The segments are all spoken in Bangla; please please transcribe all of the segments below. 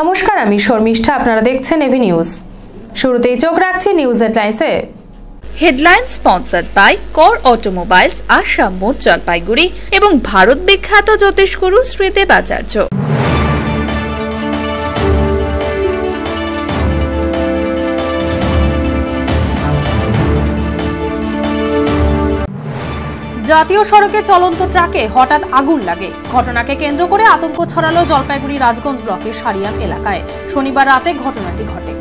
নমস্কার, আমি শর্মিষ্ঠা। আপনারা দেখছেন এভি নিউজ। শুরুতেই চোখ রাখছি নিউজ হেডলাইন্সে। হেডলাইন স্পন্সর্ড বাই কর অটোমোবাইলস, আসাম মোড়, জলপাইগুড়ি এবং ভারত বিখ্যাত জ্যোতিষ গুরু শ্রী দেবাচার্য। জাতীয় সড়কে চলন্ত ট্রাকে হঠাৎ আগুন লাগে। ঘটনাকে কেন্দ্র করে আতঙ্ক ছড়ালো জলপাইগুড়ি রাজগঞ্জ ব্লকের সারিয়াম এলাকায়। শনিবার রাতে ঘটনাটি ঘটে।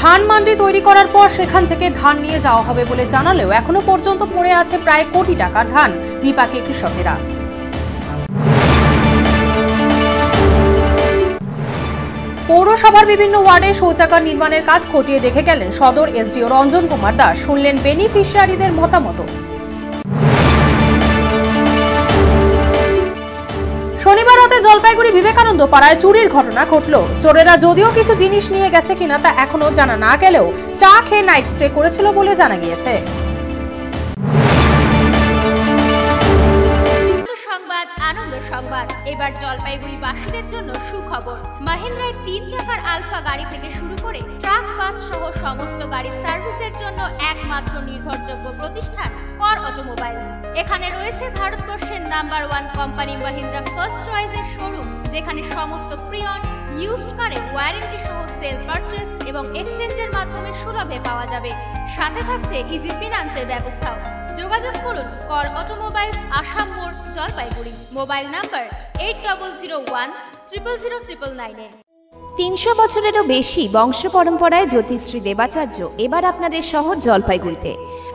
ধান মান্ডি তৈরি করার পর সেখান থেকে ধান নিয়ে যাওয়া হবে বলে জানালেও এখনো পর্যন্ত পড়ে আছে প্রায় কোটি টাকার ধান। বিপাকে কৃষকেরা। পৌরসভার বিভিন্ন ওয়ার্ডে শৌচাগার নির্মাণের কাজ খতিয়ে দেখে গেলেন সদর এসডিও রঞ্জন কুমার দাস। শুনলেন বেনিফিশিয়ারিদের মতামত। শনিবার রাতে জলপাইগুড়ি বিবেকানন্দ পাড়ায় চুরির ঘটনা ঘটল। চোরেরা যদিও কিছু জিনিস নিয়ে গেছে কিনা তা এখনো জানা না গেলেও চা খেয়ে নাইট স্টে করেছিল বলে জানা গিয়েছে। আনন্দ সংবাদ। এবার জলপাইগুড়ি বাসীদের জন্য সুখবর। মাহিন্দ্রায় 3 চাকার আলফা গাড়ি থেকে শুরু করে ট্রাক, বাস সহ সমস্ত গাড়ির সার্ভিসের জন্য একমাত্র নির্ভরযোগ্য প্রতিষ্ঠান কর অটোমোবাইলস। এখানে রয়েছে ভারতবর্ষের নাম্বার 1 কোম্পানি মাহিন্দ্রা ফার্স্ট চয়েসের শোরুম, যেখানে সমস্ত প্রি-অন ইউজড কারের ওয়ারেন্টি সহ সেল পারচেজ এবং এক্সচেঞ্জের মাধ্যমে সুলভে পাওয়া যাবে। সাথে থাকছে ইজি ফিনান্সের ব্যবস্থাও। যোগাযোগ করুন কর অটোমোবাইলস, আসাম মোড়, জলপাইগুড়ি। Mobile number 8001000999। 300 বছরেরও বেশি বংশ পরম্পরায় জ্যোতিশ্রী দেবাচার্য এবার আপনাদের শহর জলপাইগুড়িতে।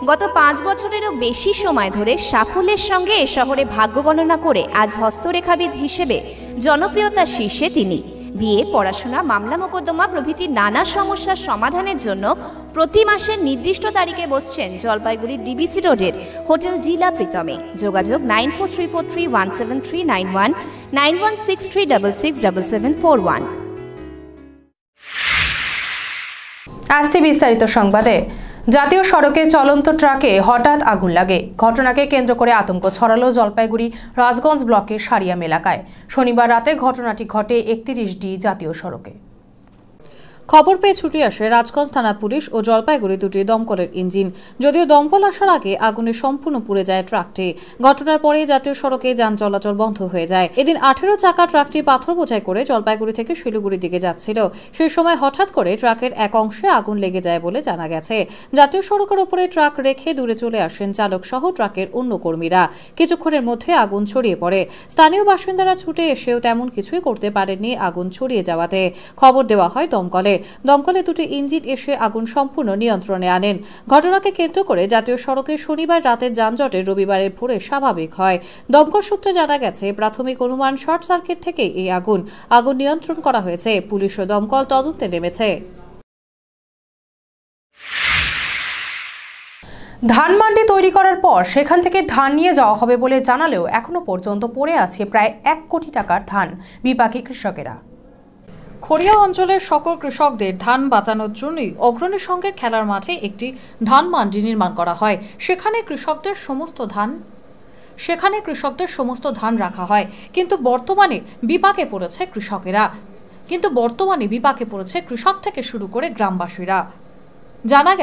গত 5 বছরেরও বেশি সময় ধরে সাফল্যের সঙ্গে এ শহরে ভাগ্য গণনা করে আজ হস্তরেখাবিদ হিসেবে জনপ্রিয়তার শীর্ষে তিনি। বিয়ে, পড়াশোনা, মামলা মোকদ্দমা প্রভৃতি নানা সমস্যার সমাধানের জন্য প্রতি মাসের নির্দিষ্ট তারিখে বসছেন জলপাইগুড়ির ডিবিসি রোডের হোটেল ডিলা প্রীতমে। যোগাযোগ 9434317391, 9163667741। আসছে বিস্তারিত সংবাদে। জাতীয় সড়কে চলন্ত ট্রাকে হঠাৎ আগুন লাগে। ঘটনাকে কেন্দ্র করে আতঙ্ক ছড়ালো জলপাইগুড়ি রাজগঞ্জ ব্লকের সারিয়াম এলাকায়। শনিবার রাতে ঘটনাটি ঘটে 31D জাতীয় সড়কে। খবর পেয়ে ছুটে আসে রাজগঞ্জ থানা পুলিশ ও জলপাইগুড়ি দুটি দমকলের ইঞ্জিন। যদিও দমকল আসার আগে আগুনে সম্পূর্ণ পুড়ে যায় ট্রাকটি। ঘটনার পরে জাতীয় সড়কে যান চলাচল বন্ধ হয়ে যায়। এদিন 18 চাকা ট্রাকটি পাথর বোঝাই করে জলপাইগুড়ি থেকে শিলিগুড়ির দিকে যাচ্ছিল। সেই সময় হঠাৎ করে ট্রাকের এক অংশে আগুন লেগে যায় বলে জানা গেছে। জাতীয় সড়কের উপরে ট্রাক রেখে দূরে চলে আসেন চালক সহ ট্রাকের অন্য কর্মীরা। কিছুক্ষণের মধ্যে আগুন ছড়িয়ে পড়ে। স্থানীয় বাসিন্দারা ছুটে এসেও তেমন কিছুই করতে পারেননি আগুন ছড়িয়ে যাওয়াতে। খবর দেওয়া হয় দমকলে দুটি ইঞ্জিন এসে আগুন সম্পূর্ণ নিয়ন্ত্রণে আনেন। ঘটনাকে কেন্দ্র করে জাতীয় সড়কে শনিবার রাতের যানজটে রবিবারের ভোরে স্বাভাবিক হয়। দমকল সূত্রে জানা গেছে, প্রাথমিক অনুমান শর্ট সার্কিট থেকে এই আগুন নিয়ন্ত্রণ করা হয়েছে। পুলিশ ও দমকল তদন্তে নেমেছে। ধান মান্ডি তৈরি করার পর সেখান থেকে ধান নিয়ে যাওয়া হবে বলে জানালেও এখনো পর্যন্ত পড়ে আছে প্রায় 1 কোটি টাকার ধান। বিপাকে কৃষকেরা। খড়িয়া অঞ্চলের সকল কৃষকদের ধান বাঁচানোর জন্যই অগ্রণী সংঘের খেলার মাঠে একটি ধান মান্ডি নির্মাণ করা হয়। সেখানে কৃষকদের সমস্ত ধান রাখা হয়। কিন্তু বর্তমানে বিপাকে পড়েছে কৃষক থেকে শুরু করে গ্রামবাসীরা। জানা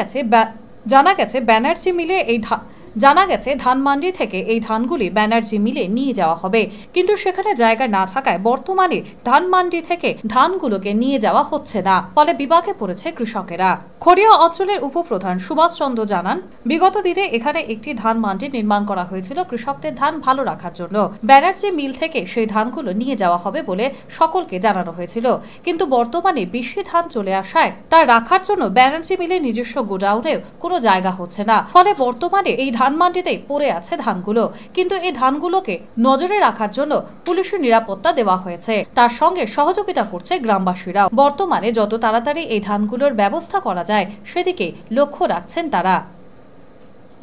গেছে ধান মান্ডি থেকে এই ধানগুলি ব্যানার্জি মিলে নিয়ে যাওয়া হবে। কিন্তু সেখানে জায়গা না থাকায় বর্তমানে ধান মান্ডি থেকে ধানগুলোকে নিয়ে যাওয়া হচ্ছে না। ফলে বিপাকে পড়েছে কৃষকেরা। খড়িয়া অঞ্চলের উপপ্রধান সুভাষ চন্দ্র জানান, বিগত দিনে এখানে একটি ধান মান্ডি নির্মাণ করা হয়েছিল কৃষকদের ধান ভালো রাখার জন্য। ব্যানার্জি মিল থেকে সেই ধানগুলো নিয়ে যাওয়া হবে বলে সকলকে জানানো হয়েছিল। কিন্তু বর্তমানে বেশি ধান চলে আসায় তা রাখার জন্য ব্যানার্জি মিলের নিজস্ব গোডাউনেও কোনো জায়গা হচ্ছে না। ফলে বর্তমানে এই ধান মান্ডিতেই পড়ে আছে ধানগুলো। কিন্তু এই ধানগুলোকে নজরে রাখার জন্য পুলিশের নিরাপত্তা দেওয়া হয়েছে। তার সঙ্গে সহযোগিতা করছে গ্রামবাসীরা। বর্তমানে যত তাড়াতাড়ি এই ধানগুলোর ব্যবস্থা করা যায় সেদিকে লক্ষ্য রাখছেন তারা।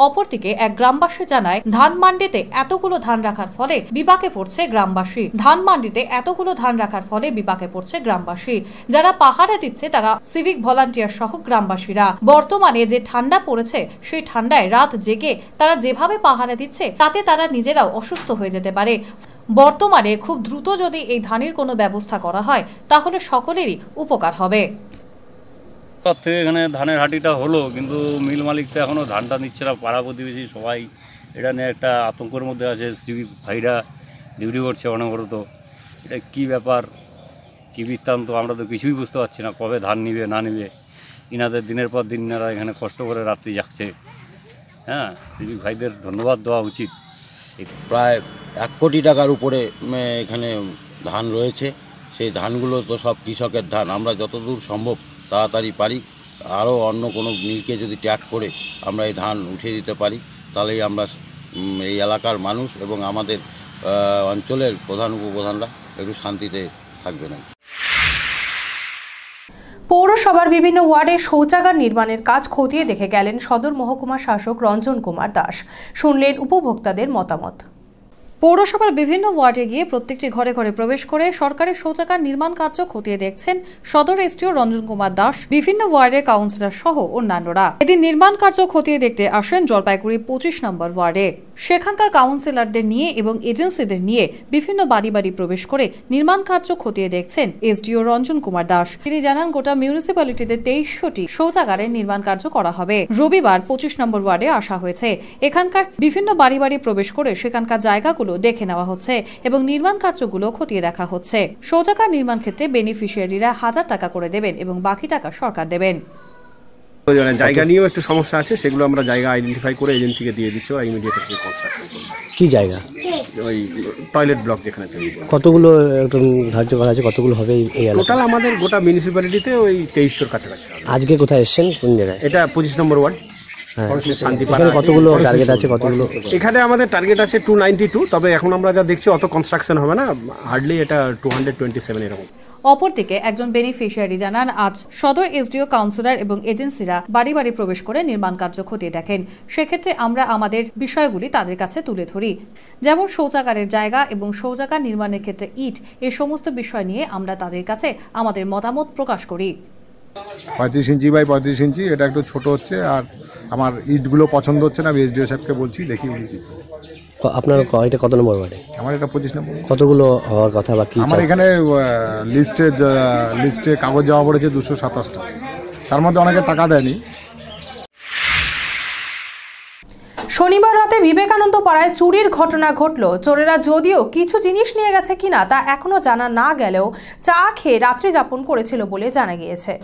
অপরদিকে এক গ্রামবাসী জানায়, ধান মান্ডিতে এতগুলো ধান রাখার ফলে বিপাকে পড়ছে গ্রামবাসী। যারা পাহারা দিচ্ছে তারা সিভিক ভলান্টিয়ার সহ গ্রামবাসীরা। বর্তমানে যে ঠান্ডা পড়েছে সেই ঠান্ডায় রাত জেগে তারা যেভাবে পাহারা দিচ্ছে তাতে তারা নিজেরাও অসুস্থ হয়ে যেতে পারে। বর্তমানে খুব দ্রুত যদি এই ধানের কোনো ব্যবস্থা করা হয় তাহলে সকলেরই উপকার হবে। তার থেকে এখানে ধানের হাটিটা হলো, কিন্তু মিল মালিক তো এখনও ধানটা নিচ্ছে না। পাড়া প্রতিবেশী সবাই এটা নিয়ে একটা আতঙ্কের মধ্যে আছে। সিভিক ভাইরা ডিউটি করছে অনবরত। এটা কী ব্যাপার, কী বৃত্তান্ত, আমরা তো কিছুই বুঝতে পারছি না। কবে ধান নিবে না নিবে, ইনাদের দিনের পর দিন এনারা এখানে কষ্ট করে রাত্রি যাচ্ছে। হ্যাঁ, সিভিক ভাইদের ধন্যবাদ দেওয়া উচিত। প্রায় 1 কোটি টাকার উপরে এখানে ধান রয়েছে। সেই ধানগুলো তো সব কৃষকের ধান। আমরা যতদূর সম্ভব তাড়াতাড়ি পারি আরও অন্য কোনো মিলকে যদি ট্যাগ করে আমরা এই ধান উঠিয়ে দিতে পারি, তাহলেই আমরা এই এলাকার মানুষ এবং আমাদের অঞ্চলের প্রধান উপপ্রধানরা একটু শান্তিতে থাকবে না। পৌরসভার বিভিন্ন ওয়ার্ডে শৌচাগার নির্মাণের কাজ খতিয়ে দেখে গেলেন সদর মহকুমা শাসক রঞ্জন কুমার দাস। শুনলেন উপভোক্তাদের মতামত। পৌরসভার বিভিন্ন ওয়ার্ডে গিয়ে প্রত্যেকটি ঘরে ঘরে প্রবেশ করে সরকারি শৌচাগার নির্মাণ কার্য খতিয়ে দেখছেন সদর এসডিও রঞ্জন কুমার দাস, বিভিন্ন ওয়ার্ডের কাউন্সিলর সহ অন্যান্যরা। এদিন নির্মাণ কার্য খতিয়ে দেখতে আসেন জলপাইগুড়ি 25 নম্বর ওয়ার্ডে। সেখানকার কাউন্সিলরদের নিয়ে এবং এজেন্সিদের নিয়ে বিভিন্ন বাড়ি বাড়ি প্রবেশ করে নির্মাণ কার্য খতিয়ে দেখছেন এসডিও রঞ্জন কুমার দাস। তিনি জানান, গোটা মিউনিসিপ্যালিটিতে 2300টি শৌচাগারের নির্মাণ কার্য করা হবে। রবিবার 25 নম্বর ওয়ার্ডে আসা হয়েছে। এখানকার বিভিন্ন বাড়ি বাড়ি প্রবেশ করে সেখানকার জায়গাগুলো দেখে নেওয়া হচ্ছে এবং নির্মাণ কার্যগুলো খতিয়ে দেখা হচ্ছে। শৌচাগার নির্মাণ ক্ষেত্রে বেনিফিশিয়ারিরা 1000 টাকা করে দেবেন এবং বাকি টাকা সরকার দেবেন। জায়গা নিয়েও একটু সমস্যা আছে, সেগুলো আমরা জায়গা আইডেন্টিফাই করে এজেন্সিকে দিয়ে দিচ্ছি, ইমিডিয়েট কনস্ট্রাকশন করবে। কি জায়গা? ওই টয়লেট ব্লক যেখানে তৈরি। কতগুলো ধার্য করা আছে, কতগুলো হবে এই এলাকায়? টোটাল আমাদের গোটা মিউনিসিপ্যালিটিতে ওই 2300 কাছাকাছি। আজকে কোথায় এসেছেন, কোন জায়গায়? এটা 25 নম্বর ওয়ার্ড। কতগুলো টার্গেট আছে? কতগুলো? এখানে আমাদের টার্গেট আছে 292, তবে এখন আমরা যা দেখছি অত কনস্ট্রাকশন হবে না, হার্ডলি এটা 227 এরকম। অপরদিকে একজন বেনিফিশিয়ারি জানান, আজ সদর এসডিও কাউন্সিলর এবং এজেন্সিরা বাড়ি বাড়ি প্রবেশ করে নির্মাণ কার্য খতিয়ে দেখেন। সেক্ষেত্রে আমরা আমাদের বিষয়গুলি তাদের কাছে তুলে ধরি, যেমন শৌচাগারের জায়গা এবং শৌচাগার নির্মাণের ক্ষেত্রে ইট, এই সমস্ত বিষয় নিয়ে আমরা তাদের কাছে আমাদের মতামত প্রকাশ করি। 35 ইঞ্চি বাই 35 ইঞ্চি, এটা একটু ছোট হচ্ছে, আর আমার ইটগুলো পছন্দ হচ্ছে না। আমি এসডিও সাহেবকে বলছি, দেখি বুঝি। আপনার এটা কত নম্বর ওয়ার্ডে? আমার এটা 25 নম্বর। কতগুলো হওয়ার কথা বা কি? আমার এখানে লিস্টে কাগজ জমা পড়েছে 227টা, তার মধ্যে অনেকে টাকা দেয়নি। শনিবার রাতে বিবেকানন্দ পাড়ায় চুরির ঘটনা ঘটল। চোরেরা যদিও কিছু জিনিস নিয়ে গেছে কিনা তা এখনো জানা না গেলেও চা খেয়ে রাত্রি যাপন করেছিল বলে জানা গিয়েছে।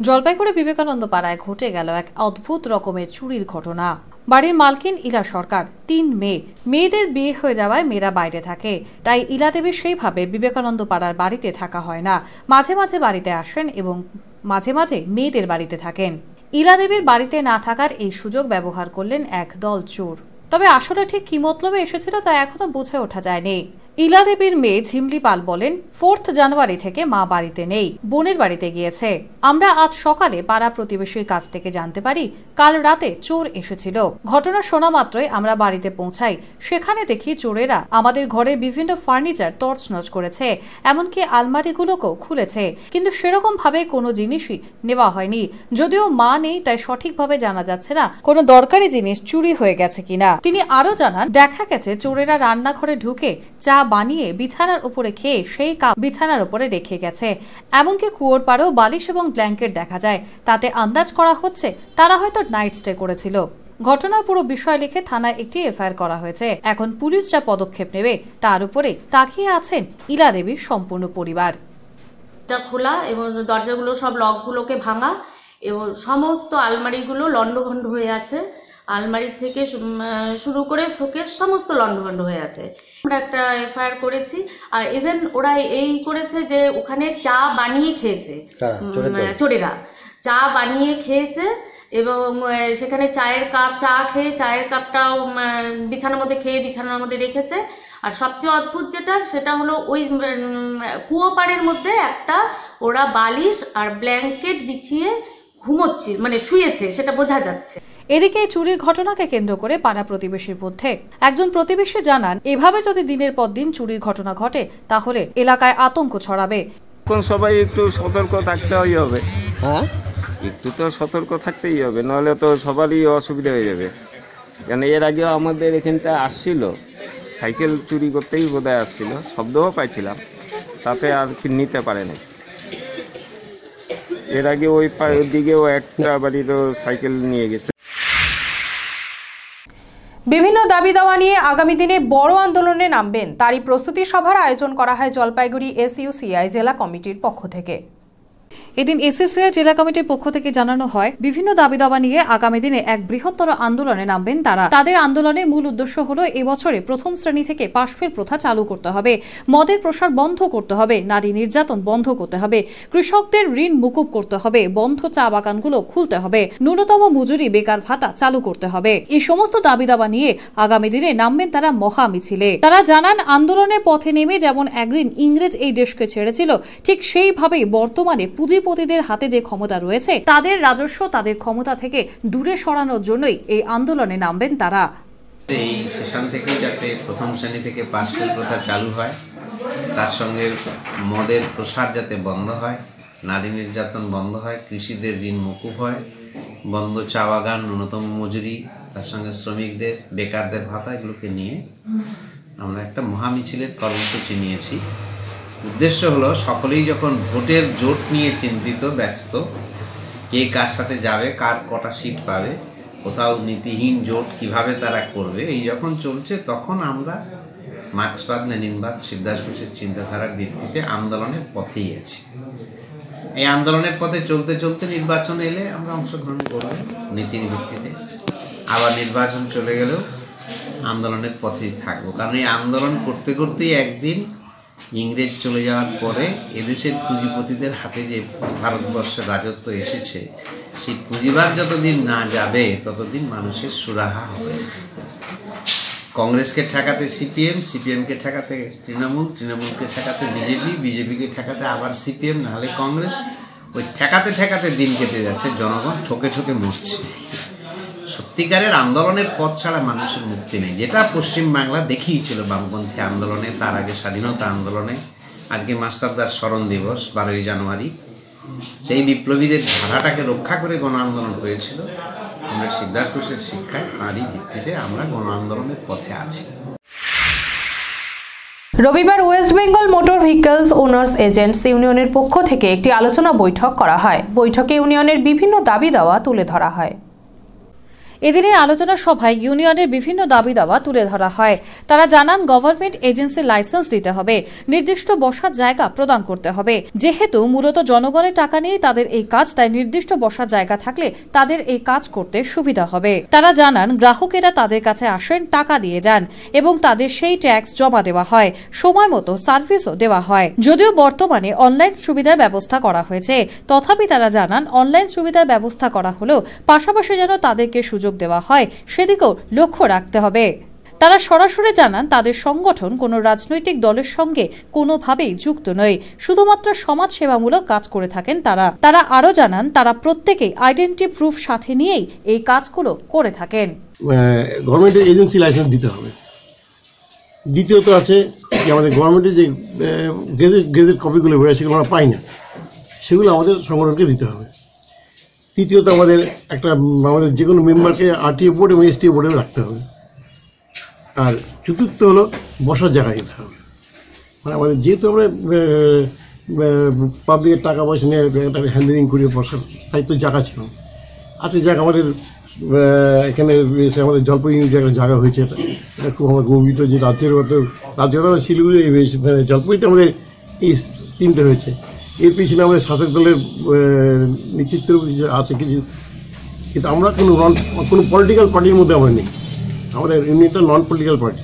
জলপাইগুড়ি বিবেকানন্দ পাড়ায় ঘটে গেল এক অদ্ভুত রকমের চুরির ঘটনা। বাড়ির মালকিন ইলা সরকার, 3 মেয়ে। মেয়েদের বিয়ে হয়ে যাওয়ায় মেয়েরা বাইরে থাকে, তাই ইলা দেবী সেইভাবে বিবেকানন্দ পাড়ার বাড়িতে থাকা হয় না। মাঝে মাঝে বাড়িতে আসেন এবং মাঝে মাঝে মেয়েদের বাড়িতে থাকেন। ইলা দেবীর বাড়িতে না থাকার এই সুযোগ ব্যবহার করলেন এক দল চোর। তবে আসলে ঠিক কি মতলবে এসেছিল তা এখনো বুঝে ওঠা যায়নি। ইলা দেবীর মেয়ে ঝিমলি পাল বলেন, 4 জানুয়ারি থেকে মা বাড়িতে নেই, বোনের বাড়িতে গিয়েছে। আমরা আজ সকালে পাড়া প্রতিবেশীর কাছ থেকে জানতে পারি কাল রাতে চোর এসেছিল। ঘটনা শোনা মাত্রই আমরা বাড়িতে পৌঁছাই। সেখানে দেখি চোরেরা আমাদের ঘরের বিভিন্ন ফার্নিচার তছনছ করেছে, এমনকি আলমারিগুলোকেও খুলেছে, কিন্তু সেরকম ভাবে কোনো জিনিসই নেওয়া হয়নি। যদিও মা নেই, তাই সঠিকভাবে জানা যাচ্ছে না কোনো দরকারি জিনিস চুরি হয়ে গেছে কিনা। তিনি আরো জানান, দেখা গেছে চোরেরা রান্নাঘরে ঢুকে চা বানিয়ে বিছানার উপরে খেয়ে সেই কাপ বিছানার উপরে রেখে গেছে। এমনকি কুয়োর পাড়েও বালিশ এবং ব্ল্যাঙ্কেট দেখা যায়। তাতে আন্দাজ করা হচ্ছে তারা হয়তো নাইট স্টে করেছিল। ঘটনার পুরো বিষয় লিখে থানায় একটি এফআইআর করা হয়েছে। এখন পুলিশ যা পদক্ষেপ নেবে তার উপরে তাকিয়ে আছেন ইলা দেবীর সম্পূর্ণ পরিবার। খোলা এবং দরজাগুলো সব লকগুলোকে ভাঙা এবং সমস্ত আলমারিগুলো লন্ডভন্ড হয়ে আছে। আলমারি থেকে শুরু করে শোকেস সমস্ত লন্ডভন্ড হয়ে আছে। আমরা একটা এফআইআর করেছি। আর ইভেন ওরা এই করেছে যে ওখানে চা বানিয়ে খেয়েছে, চোরেরা চা বানিয়ে খেয়েছে এবং সেখানে চায়ের কাপ, চা খেয়ে চায়ের কাপটাও বিছানার মধ্যে খেয়ে বিছানার মধ্যে রেখেছে। আর সবচেয়ে অদ্ভুত যেটা, সেটা হলো ওই কুয়ো পাড়ের মধ্যে একটা ওরা বালিশ আর ব্ল্যাঙ্কেট বিছিয়ে ঘুমোচ্ছে, মানে শুয়েছে, সেটা বোঝা যাচ্ছে। এদিকে চুরির ঘটনাকে কেন্দ্র করে পাড়া প্রতিবেশীর মধ্যে একজন প্রতিবেশী জানান, এভাবে যদি দিনের পর দিন চুরির ঘটনা ঘটে তাহলে এলাকায় আতঙ্ক ছড়াবে। এখন সবাই একটু সতর্ক থাকতেই হবে। হ্যাঁ, একটু তো সতর্ক থাকতেই হবে, নাহলে তো সবারই অসুবিধা হয়ে যাবে। কেন এর আগেও আমাদের এখানটা আসছিল, সাইকেল চুরি করতেই বোধহয় আসছিল, শব্দও পাইছিলাম, তাতে আর কি নিতে পারেনি। এর আগে ওই দিকেও একটা বাড়িরও সাইকেল নিয়ে গেছে। বিভিন্ন দাবি দাওয়া নিয়ে আগামী দিনে বড় আন্দোলনে নামবেন, তারই প্রস্তুতি সভার আয়োজন করা হয় জলপাইগুড়ি এসইউসিআই জেলা কমিটির পক্ষ থেকে। এদিন এসইউসিআই জেলা কমিটির পক্ষ থেকে জানানো হয়, বিভিন্ন দাবি দাবা নিয়ে আগামী দিনে এক বৃহত্তর আন্দোলনে নামবেন তারা। তাদের আন্দোলনের মূল উদ্দেশ্য হলো এবছরে প্রথম শ্রেণী থেকে পাশ-ফেল প্রথা চালু করতে হবে, মদের প্রসার বন্ধ করতে হবে, নারী নির্যাতন বন্ধ করতে হবে, কৃষকদের ঋণ মুকুব করতে হবে, বন্ধ চা বাগানগুলো খুলতে হবে, ন্যূনতম মজুরি বেকার ভাতা চালু করতে হবে। এই সমস্ত দাবি দাবা নিয়ে আগামী দিনে নামবেন তারা মহা মিছিলে। তারা জানান, আন্দোলনের পথে নেমে যেমন একদিন ইংরেজ এই দেশকে ছেড়েছিল, ঠিক সেইভাবেই বর্তমানে পুঁজিপতিদের হাতে যে ক্ষমতা রয়েছে, তাদের রাজস্ব তাদের ক্ষমতা থেকে দূরে সরানোর জন্যই এই আন্দোলনে নামবেন তারা। এই সেশন থেকে যাতে প্রথম শ্রেণী থেকে পাশ-ফেল প্রথা চালু হয়, তার সঙ্গে মদের প্রসার যাতে বন্ধ হয়, নারী নির্যাতন বন্ধ হয়, কৃষিদের ঋণ মকুব হয়, বন্ধ চা বাগান, ন্যূনতম মজুরি, তার সঙ্গে শ্রমিকদের বেকারদের ভাতা, এগুলোকে নিয়ে আমরা একটা মহামিছিলের কর্মসূচি নিয়েছি। উদ্দেশ্য হলো সকলেই যখন ভোটের জোট নিয়ে চিন্তিত ব্যস্ত, কে কার সাথে যাবে, কার কটা সিট পাবে, কোথাও নীতিহীন জোট কিভাবে তারা করবে, এই যখন চলছে, তখন আমরা মার্ক্সবাদ, লেনিনবাদ, শিবদাস ঘোষের চিন্তাধারার ভিত্তিতে আন্দোলনের পথেই আছি। এই আন্দোলনের পথে চলতে চলতে নির্বাচন এলে আমরা অংশগ্রহণ করব নীতির ভিত্তিতে, আবার নির্বাচন চলে গেলেও আন্দোলনের পথেই থাকবো। কারণ এই আন্দোলন করতে করতেই একদিন ইংরেজ চলে যাওয়ার পরে এদেশের পুঁজিপতিদের হাতে যে ভারতবর্ষের রাজত্ব এসেছে, সেই পুঁজিবাদ যতদিন না যাবে ততদিন মানুষের সুরাহা হবে। কংগ্রেসকে ঠেকাতে সিপিএম, সিপিএমকে ঠেকাতে তৃণমূল, তৃণমূলকে ঠেকাতে বিজেপি, বিজেপিকে ঠেকাতে আবার সিপিএম, নাহলে কংগ্রেস। ওই ঠেকাতে ঠেকাতে দিন কেটে যাচ্ছে, জনগণ ঠকে ঠকে মরছে। সত্যিকারের আন্দোলনের পথ ছাড়া মানুষের মুক্তি নেই, যেটা পশ্চিমবাংলা দেখিয়েছিল বামপন্থী আন্দোলনে, তার আগে স্বাধীনতা আন্দোলনে। আজকে মাস্টারদার স্মরণ দিবস 12ই জানুয়ারি, সেই বিপ্লবীদের ধারাটাকে রক্ষা করে গণ আন্দোলন হয়েছিল। আমরা শিবদাস ঘোষের শিক্ষায় তারই ভিত্তিতে আমরা গণ আন্দোলনের পথে আছি। রবিবার West Bengal motor vehicles owners agents ইউনিয়নের পক্ষ থেকে একটি আলোচনা বৈঠক করা হয়। বৈঠকে ইউনিয়নের বিভিন্ন দাবি দাওয়া তুলে ধরা হয়। এদিনের আলোচনা সভায় ইউনিয়নের বিভিন্ন দাবি দাওয়া তুলে ধরা হয়। তারা জানান, গভর্নমেন্ট এজেন্সি লাইসেন্স দিতে হবে, নির্দিষ্ট বসার জায়গা প্রদান করতে হবে। যেহেতু মূলত জনগণের টাকা নিয়েই তাদের এই কাজ, তাই নির্দিষ্ট বসার জায়গা থাকলে তাদের এই কাজ করতে সুবিধা হবে। তারা জানান, গ্রাহকেরা তাদের কাছে আসেন, টাকা দিয়ে যান এবং তাদের সেই ট্যাক্স জমা দেওয়া হয়, সময় মতো সার্ভিসও দেওয়া হয়। যদিও বর্তমানে অনলাইন সুবিধার ব্যবস্থা করা হয়েছে, তথাপি তারা জানান, অনলাইন সুবিধার ব্যবস্থা করা হলেও পাশাপাশি যেন তাদেরকে সুযোগ দেওয়া হয় সেদিকেও লক্ষ্য রাখতে হবে। তারা সরাসরি জানান, তাদের সংগঠন কোনো রাজনৈতিক দলের সঙ্গে কোনোভাবেই যুক্ত নয়, শুধুমাত্র সমাজ সেবামূলক কাজ করে থাকেন তারা। তারা আরও জানান, তারা প্রত্যেকেই আইডেন্টি প্রুফ সাথে নিয়েই এই কাজগুলো করে থাকেন। গভর্নমেন্টের এজেন্সি লাইসেন্স দিতে হবে। দ্বিতীয়ত আছে যে আমাদের গভর্নমেন্টের যে গেজেট কপিগুলো বেরোয় সেগুলো আমরা পাই না, সেগুলো আমাদের সংগঠনকে দিতে হবে। তৃতীয়ত আমাদের যে কোনো মেম্বারকে আরটিও বোর্ড এবং এসটিও বোর্ডে রাখতে হবে। আর চতুর্থ হলো বসার জায়গা দিতে হবে। মানে আমাদের যেহেতু আমরা পাবলিকের টাকা পয়সা নিয়ে একটা হ্যান্ডেলিং করে বসার দায়িত্ব জায়গা ছিল, আজকে যাক আমাদের এখানে আমাদের জলপাইগুড়ি যে একটা জায়গা হয়েছে, এটা খুব আমার গর্বিত যে রাজ্যের শিলিগুড়ি জলপাইগুড়িতে আমাদের এই স্কিমটা হয়েছে। এর পিছনে আমাদের শাসক দলের নেতৃত্বের আছে কিছু, কিন্তু আমরা কোনো পলিটিক্যাল পার্টির মধ্যে আমরা নেই। আমাদের ইউনিয়নটা নন পলিটিক্যাল পার্টি।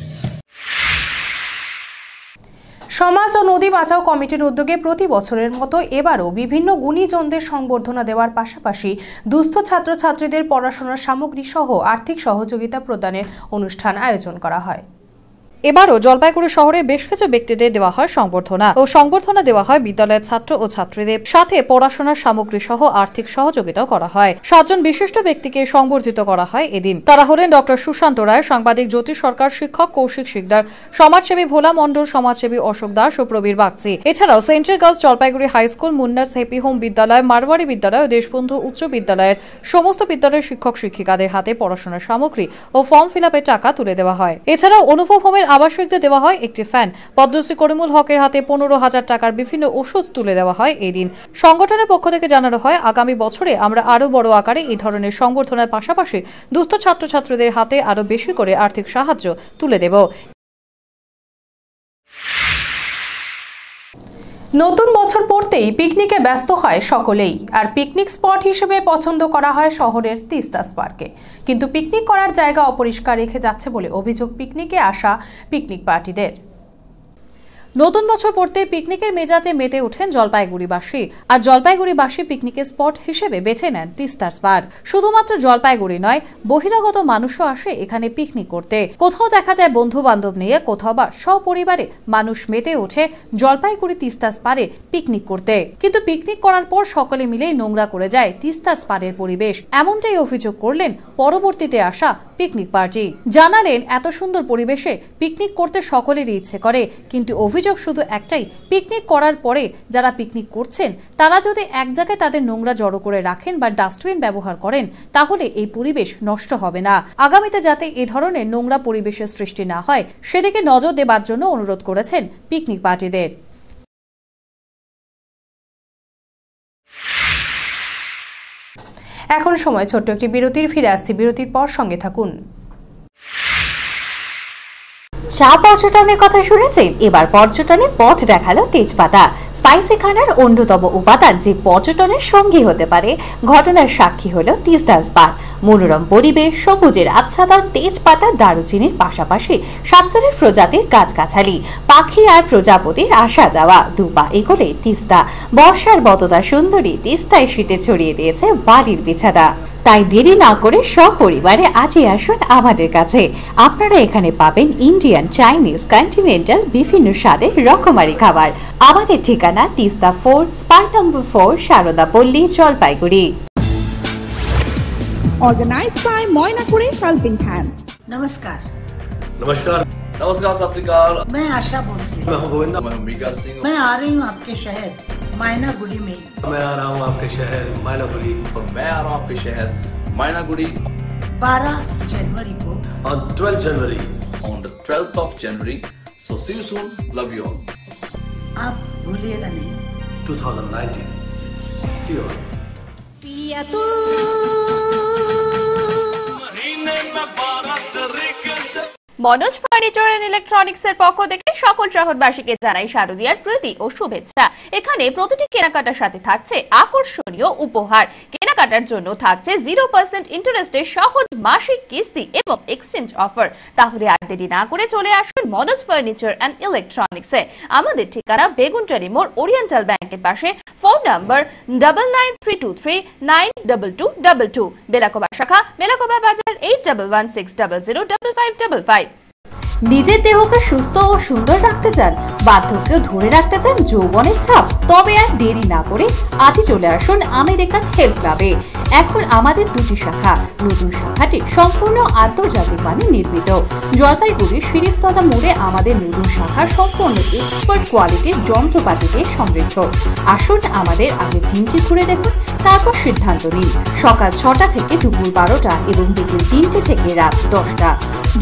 সমাজ ও নদী বাঁচাও কমিটির উদ্যোগে প্রতি বছরের মতো এবারও বিভিন্ন গুণীজনদের সংবর্ধনা দেওয়ার পাশাপাশি দুস্থ ছাত্রছাত্রীদের পড়াশোনার সামগ্রী সহ আর্থিক সহযোগিতা প্রদানের অনুষ্ঠান আয়োজন করা হয়। এবারও জলপাইগুড়ি শহরে বেশ কিছু ব্যক্তিদের দেওয়া হয় সংবর্ধনা ও সংবর্ধনা দেওয়া হয় বিদ্যালয়ের ছাত্র ও ছাত্রীদের, সাথে পড়াশোনার সামগ্রী সহ আর্থিক সহযোগিতাও করা হয়। 7 জন বিশিষ্ট ব্যক্তিকে সংবর্ধিত করা হয় এদিন। তারা হলেন ডক্টর সুশান্ত রায়, সাংবাদিক জ্যোতি সরকার, শিক্ষক কৌশিক শিকদার, সমাজসেবী ভোলা মণ্ডল, সমাজসেবী অশোক দাস ও প্রবীর বাগচি। এছাড়াও central girls Jalpaiguri high school, মুন্নার্স হ্যাপি হোম বিদ্যালয়, মারওয়ারি বিদ্যালয় ও দেশবন্ধু উচ্চ বিদ্যালয়ের সমস্ত বিদ্যালয়ের শিক্ষক শিক্ষিকাদের হাতে পড়াশোনার সামগ্রী ও ফর্ম ফিল আপের টাকা তুলে দেওয়া হয়। এছাড়াও অনুভব হোমের আবাসিকদের দেওয়া হয় একটি ফ্যান। পদ্মশ্রী করিমুল হকের হাতে 15,000 টাকার বিভিন্ন ওষুধ তুলে দেওয়া হয় এই দিন। সংগঠনের পক্ষ থেকে জানানো হয়, আগামী বছরে আমরা আরও বড় আকারে এই ধরনের সংবর্ধনার পাশাপাশি দুস্থ ছাত্রছাত্রীদের হাতে আরও বেশি করে আর্থিক সাহায্য তুলে দেব। নতুন বছর পড়তেই পিকনিকে ব্যস্ত হয় সকলেই। আর পিকনিক স্পট হিসেবে পছন্দ করা হয় শহরের তিস্তা পার্কে। কিন্তু পিকনিক করার জায়গা অপরিষ্কার রেখে যাচ্ছে বলে অভিযোগ পিকনিকে আসা পিকনিক পার্টিদের। নতুন বছর পড়তে পিকনিকের মেজাজে মেতে ওঠেন জলপাইগুড়িবাসী। আর জলপাইগুড়িবাসী পিকনিকের স্পট হিসেবে বেছে নেন তিস্তার পার্ক। শুধুমাত্র জলপাইগুড়ি নয়, বহিরাগত মানুষও আসে এখানে পিকনিক করতে। কোথাও দেখা যায় বন্ধু বান্ধব নিয়ে, কোথাও বা সপরিবারে মানুষ মেতে ওঠে জলপাইগুড়ি তিস্তার পাড়ে পিকনিক করতে। কিন্তু পিকনিক করার পর সকলে মিলেই নোংরা করে যায় তিস্তার পাড়ের পরিবেশ। এমনটাই অভিযোগ করলেন পরবর্তীতে আসা পিকনিক পার্টি। জানালেন, এত সুন্দর পরিবেশে পিকনিক করতে সকলেরই ইচ্ছে করে, কিন্তু অভিযোগ শুধু একটাই, পিকনিক করার পরে যারা পিকনিক করছেন তারা যদি এক জায়গায় তাদের নোংরা জড়ো করে রাখেন বা ডাস্টবিন ব্যবহার করেন, তাহলে এই পরিবেশ নষ্ট হবে না। আগামীতে যাতে এ ধরনের নোংরা পরিবেশের সৃষ্টি না হয় সেদিকে নজর দেবার জন্য অনুরোধ করেছেন পিকনিক পার্টিদের। এখন সময় ছোট্ট একটি বিরতির। ফিরে আসছি বিরতির পর, সঙ্গে থাকুন। চা পর্যটনের কথা শুনেছেন? এবার পর্যটনের পথ দেখালো তেজপাতা। স্পাইসি খানার অন্যতম উপাদান যে পর্যটনের সঙ্গী হতে পারে, ঘটনার সাক্ষী হলো তিস্তা স্পা। মনোরম পরিবেশ, সবুজের আচ্ছাদন, তেজপাতা, দারুচিনির পাশাপাশি 7 প্রজাতির গাছগাছালি, পাখি আর প্রজাপতির আসা যাওয়া, দুপা এগোলে তিস্তা। বর্ষার বততা সুন্দরী তিস্তায় শীতে ছড়িয়ে দিয়েছে বালির বিছানা। তাই দেরি না করে সপরিবারে আজই আসুন আমাদের কাছে। আপনারা এখানে পাবেন ইন্ডিয়ান, চাইনিজ, কন্টিনেন্টাল বিভিন্ন স্বাদের রকমারি খাবার। আমাদের ঠিকানা তিস্তা 4, স্পার নম্বর 4, সারদা পল্লী, Jalpaiguri. Organized by Moinakuri Helping Hand. नमस्कार। नमस्कार। नमस्कार, सत श्री अकाल। मैं आशा भोसले। मैं हूं गोविंदा। मैं अंबिका सिंह। मैं आ रही हूँ आपके शहर मायनागुड़ी में। मैं आ रहा हूँ आपके शहर मायनागुड़ी। और मैं आ रहा हूँ आपके शहर मायनागुड़ी 12 जनवरी को। On 12th January. On the 12th of January. So see you soon. Love you all. आप भूलिएगा नहीं। 2019. See you all. पिया तू মনোজ ফার্নিচার এন্ড ইলেকট্রনিক্স এর পক্ষ থেকে সকল শহরবাসীকে জানাই শারদীয়ার প্রীতি ও শুভেচ্ছা। এখানে প্রতিটি কেনাকাটার সাথে থাকছে আকর্ষণীয় উপহার। কেনাকাটার জন্য থাকছে 0% ইন্টারেস্টে সহজ মাসিক কিস্তি এবং এক্সচেঞ্জ অফার। তাহলে আর দেরি না করে চলে আসুন মনোজ ফার্নিচার এন্ড ইলেকট্রনিক্স এ। আমাদের ঠিকানা বেগুনটারি মোড়, ওরিয়েন্টাল ব্যাংকের পাশে। Phone number 9932392222। বেলাকোবা শাখা, বেলাকোবা বাজার 8116005555। নিজের দেহকে সুস্থ ও সুন্দর রাখতে চান, বার্ধক্য ধরে রাখতে চান যৌবনের ছাপ, তবে আর দেরি না করে আজই চলে আসুন আমেরিকান হেলথ ক্লাবে। এখন আমাদের 2টি শাখা। নতুন শাখাটি সম্পূর্ণ আন্তর্জাতিক মানে নির্মিত। জলপাইগুড়ির শিরিষতলা মোড়ে আমাদের নতুন শাখা সম্পূর্ণ এক্সপার্ট কোয়ালিটির যন্ত্রপাতি দিয়ে সমৃদ্ধ। আসুন আমাদের আগে জিমটি ঘুরে দেখুন, তারপর সিদ্ধান্ত নিন। সকাল 6টা থেকে দুপুর 12টা এবং বিকেল 3টে থেকে রাত 10টা।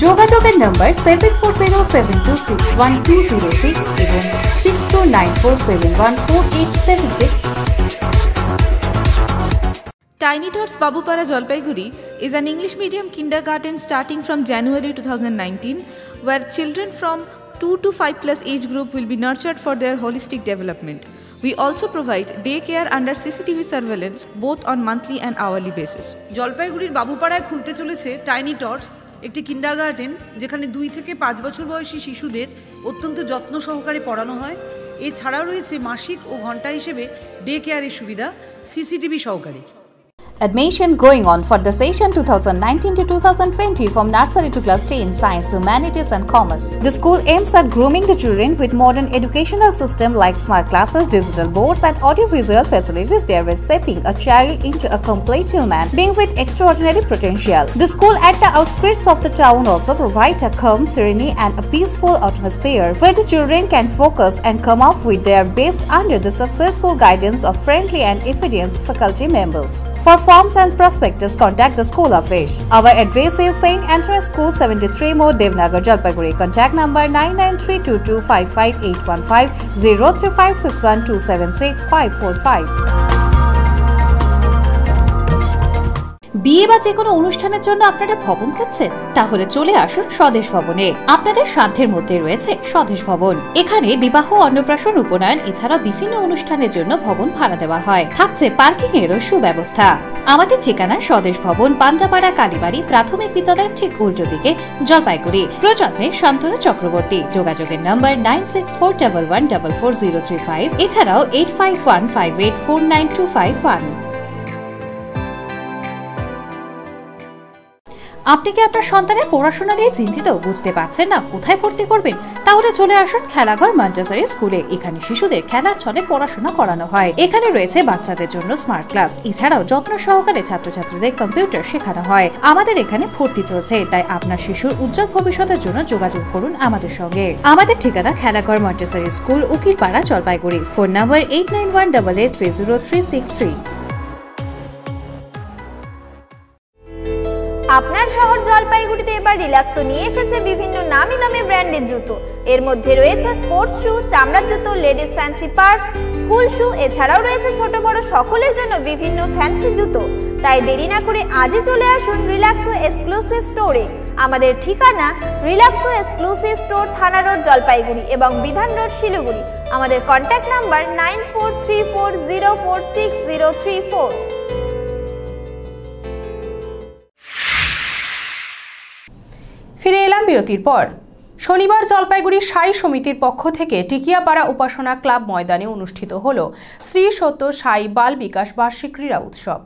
যোগাযোগের নম্বর 7407261206 এবং 6294714876। Tiny Tots Babupara Jalpaiguri is an English medium kindergarten starting from January 2019, where children from 2 to 5 plus age group will be nurtured for their holistic development. We also provide daycare under CCTV surveillance both on monthly and hourly basis. জলপাইগুড়ির বাবুপাড়ায় খুলতে চলেছে টাইনি টটস, একটি কিন্ডারগার্টেন যেখানে 2 থেকে 5 বছর বয়সী শিশুদের অত্যন্ত যত্ন সহকারে পড়ানো হয়। এছাড়াও রয়েছে মাসিক ও ঘন্টা হিসেবে ডে কেয়ারের সুবিধা সিসিটিভি সহকারে। Admission going on for the session 2019 to 2020 from nursery to class 10 science, humanities and commerce. The school aims at grooming the children with modern educational system like smart classes, digital boards and audiovisual facilities, thereby shaping a child into a complete human being with extraordinary potential. The school at the outskirts of the town also provides a calm, serene and a peaceful atmosphere where the children can focus and come off with their best under the successful guidance of friendly and efficient faculty members. For forms and prospectus, contact the School office. Our address is St. Andrews School, 73 More, Devnagar, Jalpaiguri. Contact number 9932255815 03561276545. বিয়ে বা যে কোনো অনুষ্ঠানের জন্য আপনারা ভবন খুঁজছেন, তাহলে চলে আসুন স্বদেশ ভবনে। আপনাদের সাধ্যের মধ্যে রয়েছে স্বদেশ ভবন। এখানে বিবাহ, অন্নপ্রাশন, উপনয়ন এছাড়াও বিভিন্ন অনুষ্ঠানের জন্য ভবন ভাড়া দেওয়া হয়। থাকছে পার্কিং এরও সুব্যবস্থা। আমাদের ঠিকানা স্বদেশ ভবন, পান্ডাপাড়া, কালীবাড়ি প্রাথমিক বিদ্যালয়ের ঠিক উল্টো দিকে, জলপাইগুড়ি। প্রযত্নে শান্তনু চক্রবর্তী। যোগাযোগের নম্বর 9641144035, এছাড়াও 8515849251। আপনি কি আপনার সন্তানের পড়াশোনা নিয়ে চিন্তিত, বুঝতে পারছেন না কোথায় ভর্তি করবেন? তাহলে চলে আসুন খেলাঘর মন্টেসরি স্কুলে। এখানে শিশুদের খেলার ছলে পড়াশোনা করানো হয়। এখানে রয়েছে বাচ্চাদের জন্য স্মার্ট ক্লাস, এছাড়াও যত্ন সহকারে ছাত্রছাত্রীদের কম্পিউটার শেখানো হয়। আমাদের এখানে ভর্তি চলছে, তাই আপনার শিশুর উজ্জ্বল ভবিষ্যতের জন্য যোগাযোগ করুন আমাদের সঙ্গে। আমাদের ঠিকানা Khelaghar Montessori school, Ukilpara, Jalpaiguri. Phone নম্বর 8918830363। আপনার শহর জলপাইগুড়িতে এবার রিল্যাক্সো নিয়ে এসেছে বিভিন্ন নামি দামি ব্র্যান্ডের জুতো। এর মধ্যে রয়েছে স্পোর্টস শু, চামড়ার জুতো, লেডিস ফ্যান্সি পার্স, স্কুল শু, এছাড়াও রয়েছে ছোট বড় সকলের জন্য বিভিন্ন ফ্যান্সি জুতো। তাই দেরি না করে আজই চলে আসুন রিল্যাক্সো এক্সক্লুসিভ স্টোরে। আমাদের ঠিকানা রিল্যাক্সো এক্সক্লুসিভ স্টোর, থানা রোড, জলপাইগুড়ি এবং বিধান রোড, শিলিগুড়ি। আমাদের কন্ট্যাক্ট নাম্বার 9434046034। ফিরে এলাম বিরতির পর। শনিবার জলপাইগুড়ি সাই সমিতির পক্ষ থেকে টিকিয়াপাড়া উপাসনা ক্লাব ময়দানে অনুষ্ঠিত হল শ্রী সত্য সাই বাল বিকাশ বার্ষিক ক্রীড়া উৎসব।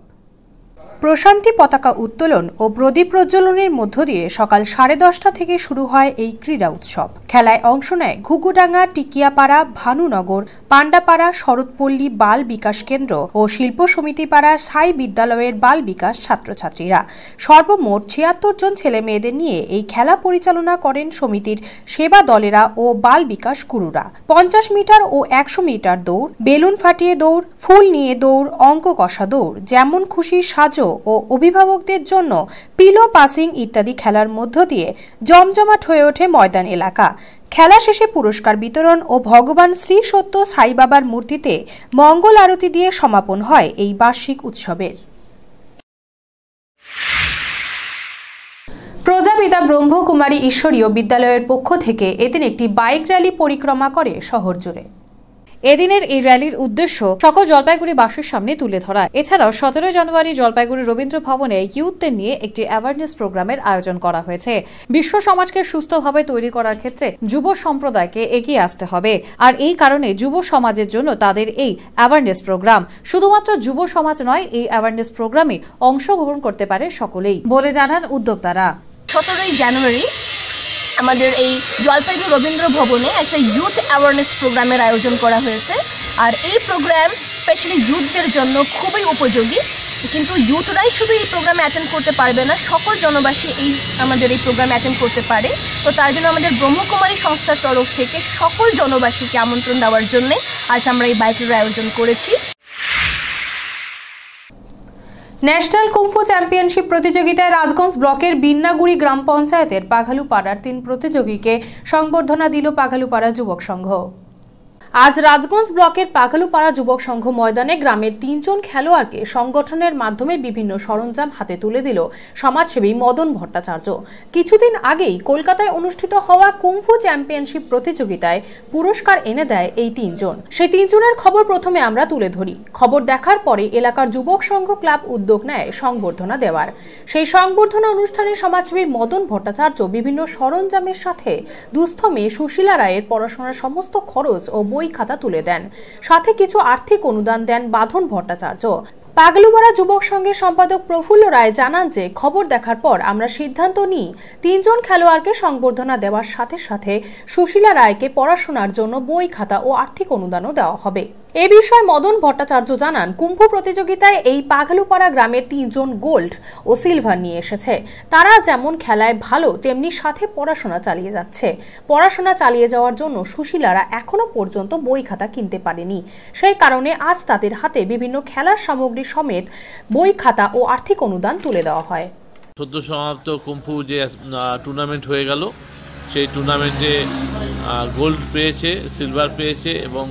প্রশান্তি পতাকা উত্তোলন ও প্রদীপ প্রজ্বলনের মধ্য দিয়ে সকাল 10:30 থেকে শুরু হয় এই ক্রীড়া উৎসব। খেলায় অংশ নেয় ঘুঘুডাঙ্গা, টিকিয়াপাড়া, ভানুনগর, পান্ডাপাড়া, শরৎপল্লী বাল বিকাশ কেন্দ্র ও শিল্প সমিতি পাড়ার সাই বিদ্যালয়ের বাল বিকাশ ছাত্রছাত্রীরা। সর্বমোট 76 জন ছেলে মেয়েদের নিয়ে এই খেলা পরিচালনা করেন সমিতির সেবা দলেরা ও বাল বিকাশ গুরুরা। 50 মিটার ও 100 মিটার দৌড়, বেলুন ফাটিয়ে দৌড়, ফুল নিয়ে দৌড়, অঙ্ক কষা দৌড়, যেমন খুশি সাজো ও অভিভাবকদের জন্য পিলো পাসিং ইত্যাদি খেলার মধ্য দিয়ে জমজমাট হয়ে ওঠে ময়দান এলাকা। খেলা শেষে পুরস্কার বিতরণ ও ভগবান শ্রী সত্য সাই বাবার মূর্তিতে মঙ্গল আরতি দিয়ে সমাপন হয় এই বার্ষিক উৎসবের। প্রজাপিতা ব্রহ্মকুমারী ঈশ্বরীয় বিদ্যালয়ের পক্ষ থেকে এদিন একটি বাইক র্যালি পরিক্রমা করে শহর জুড়ে। এদিনের এই র্যালির উদ্দেশ্য সকল জলপাইগুড়িবাসীর সামনে তুলে ধরা। এছাড়াও 17 জানুয়ারি জলপাইগুড়ি রবীন্দ্র ভবনে ইউথদের নিয়ে একটি অ্যাওয়ারনেস প্রোগ্রামের আয়োজন করা হয়েছে। বিশ্ব সমাজকে সুস্থভাবে তৈরি করার ক্ষেত্রে যুব সম্প্রদায়কে এগিয়ে আসতে হবে, আর এই কারণে যুব সমাজের জন্য তাদের এই অ্যাওয়ারনেস প্রোগ্রাম। শুধুমাত্র যুব সমাজ নয়, এই অ্যাওয়ারনেস প্রোগ্রামে অংশগ্রহণ করতে পারে সকলেই বলে জানান উদ্যোক্তারা। 17 জানুয়ারি আমাদের এই জলপাইগুড়ি রবীন্দ্র ভবনে একটা ইউথ অ্যাওয়ারনেস প্রোগ্রামের আয়োজন করা হয়েছে। আর এই প্রোগ্রাম স্পেশালি ইউথদের জন্য খুবই উপযোগী। কিন্তু ইউথরাই শুধু এই প্রোগ্রামে অ্যাটেন্ড করতে পারবে না, সকল জনবাসী আমাদের এই প্রোগ্রামে অ্যাটেন্ড করতে পারে। তো তার জন্য আমাদের ব্রহ্মকুমারী সংস্থার তরফ থেকে সকল জনবাসীকে আমন্ত্রণ দেওয়ার জন্য আজ আমরা এই বাইকের আয়োজন করেছি। ন্যাশনাল কুম্ফু চ্যাম্পিয়নশিপ প্রতিযোগিতায় রাজগঞ্জ ব্লকের বিন্নাগুড়ি গ্রাম পঞ্চায়েতের পাঘালুপাড়ার 3 প্রতিযোগীকে সংবর্ধনা দিল পাঘালুপাড়া যুবক সংঘ। আজ রাজগঞ্জ ব্লকের পাঘালুপাড়া যুবক সংঘ ময়দানে গ্রামের 3 জন খেলোয়াড়কে সংগঠনের মাধ্যমে বিভিন্ন সরঞ্জাম হাতে তুলে দিল সমাজসেবী মদন ভট্টাচার্য। কিছুদিন আগেই কলকাতায় অনুষ্ঠিত হওয়া কুম্ফু চ্যাম্পিয়নশিপ প্রতিযোগিতায় পুরস্কার এনে দেয় এই 3 জন। সেই 3 জনের খবর প্রথমে আমরা তুলে ধরি। খবর দেখার পরে এলাকার যুবক সংঘ ক্লাব উদ্যোগ নেয় সংবর্ধনা দেওয়ার। সেই সংবর্ধনা অনুষ্ঠানে সমাজসেবী মদন ভট্টাচার্য বিভিন্ন সরঞ্জামের সাথে দুস্থ মেয়ে সুশীলা রায়ের পড়াশোনার সমস্ত খরচ ও বই খাতা তুলে দেন। সাথে কিছু আর্থিক অনুদান দেন বাঁধন ভট্টাচার্য। পাগলুপাড়া যুবক সংঘের সম্পাদক প্রফুল্ল রায় জানান যে খবর দেখার পর আমরা সিদ্ধান্ত নিই 3 জন খেলোয়াড়কে সংবর্ধনা দেওয়ার সাথে সাথে সুশীলা রায়কে পড়াশোনার জন্য বই খাতা ও আর্থিক অনুদানও দেওয়া হবে। এ বিষয়ে মদন ভট্টাচার্য জানান, কুম্ভ প্রতিযোগিতায় এই পাগালুপাড়া গ্রামের 3 জন গোল্ড ও সিলভার নিয়ে এসেছে। তারা যেমন খেলায় ভালো, তেমনি সাথে পড়াশোনা চালিয়ে যাচ্ছে। পড়াশোনা চালিয়ে যাওয়ার জন্য সুশীলারা এখনো পর্যন্ত বই খাতা কিনতে পারেনি। সেই কারণে আজ তাদের হাতে বিভিন্ন খেলার সামগ্রী সমেত বই খাতা ও আর্থিক অনুদান তুলে দেওয়া হয়। সদ্য সমাপ্ত কুম্ফু যে টুর্নামেন্ট হয়ে গেল, সেই টুর্নামেন্টে গোল্ড পেয়েছে, সিলভার পেয়েছে এবং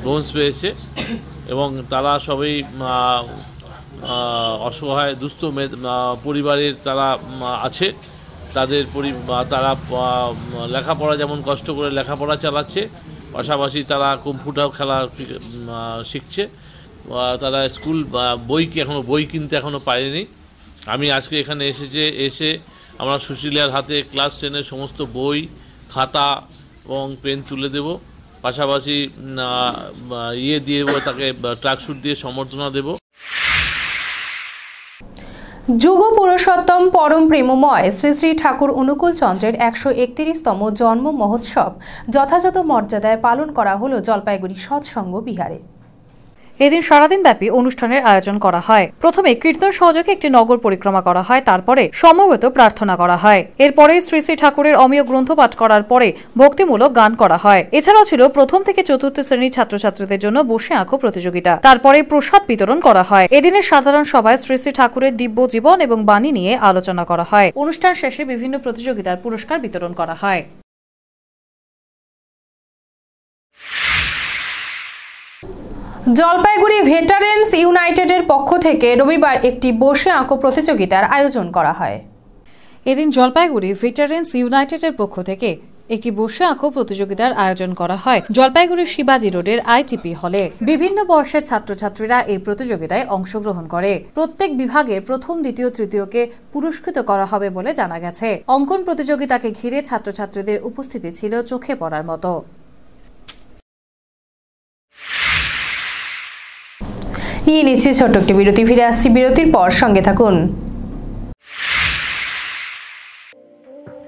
ব্রোঞ্জ পেয়েছে এবং তারা সবাই অসহায় দুস্থ পরিবারের তারা আছে। তারা লেখাপড়া যেমন কষ্ট করে লেখাপড়া চালাচ্ছে, পাশাপাশি তারা কুম্ফুটাও খেলা শিখছে। তারা স্কুল বই কিনতে এখনও পারেনি। আমি আজকে এখানে এসে আমরা সুশীলার হাতে ক্লাস 10-এর সমস্ত বই, খাতা এবং পেন তুলে দেব। পাশাপাশি দিয়ে দেবো, তাকে ট্রাকস্যুট দিয়ে সম্বর্ধনা দেব। যুগ পুরুষোত্তম পরম প্রেমময় শ্রী শ্রী ঠাকুর অনুকূল চন্দ্রের 131তম জন্ম মহোৎসব যথাযথ মর্যাদায় পালন করা হলো জলপাইগুড়ি সৎসঙ্গ বিহারে। এদিন সারাদিন ব্যাপী অনুষ্ঠানের আয়োজন করা হয়। প্রথমে কীর্তন সহযোগে একটি নগর পরিক্রমা করা হয়, তারপরে সমবেত প্রার্থনা করা হয়। এরপরে শ্রী শ্রী ঠাকুরের অমীয় গ্রন্থ পাঠ করার পরে ভক্তিমূলক গান করা হয়। এছাড়াও ছিল প্রথম থেকে চতুর্থ শ্রেণীর ছাত্রছাত্রীদের জন্য বসে আঁকো প্রতিযোগিতা। তারপরে প্রসাদ বিতরণ করা হয়। এদিনের সাধারণ সভায় শ্রী শ্রী ঠাকুরের দিব্য জীবন এবং বাণী নিয়ে আলোচনা করা হয়। অনুষ্ঠান শেষে বিভিন্ন প্রতিযোগিতার পুরস্কার বিতরণ করা হয়। জলপাইগুড়ি ভেটারেন্স ইউনাইটেডের পক্ষ থেকে রবিবার একটি বসে আঁকো প্রতিযোগিতার আয়োজন করা হয়। এদিন জলপাইগুড়ি ভেটারেন্স ইউনাইটেডের পক্ষ থেকে একটি বসে আঁকো প্রতিযোগিতার আয়োজন করা হয় জলপাইগুড়ি শিবাজি রোডের আইটিপি হলে। বিভিন্ন বয়সের ছাত্রছাত্রীরা এই প্রতিযোগিতায় অংশগ্রহণ করে। প্রত্যেক বিভাগের প্রথম, দ্বিতীয়, তৃতীয়কে পুরস্কৃত করা হবে বলে জানা গেছে। অঙ্কন প্রতিযোগিতাকে ঘিরে ছাত্রছাত্রীদের উপস্থিতি ছিল চোখে পড়ার মতো। নিয়ে নিচ্ছি ছোট্ট একটি বিরতি, ফিরে আসছি বিরতির পর, সঙ্গে থাকুন।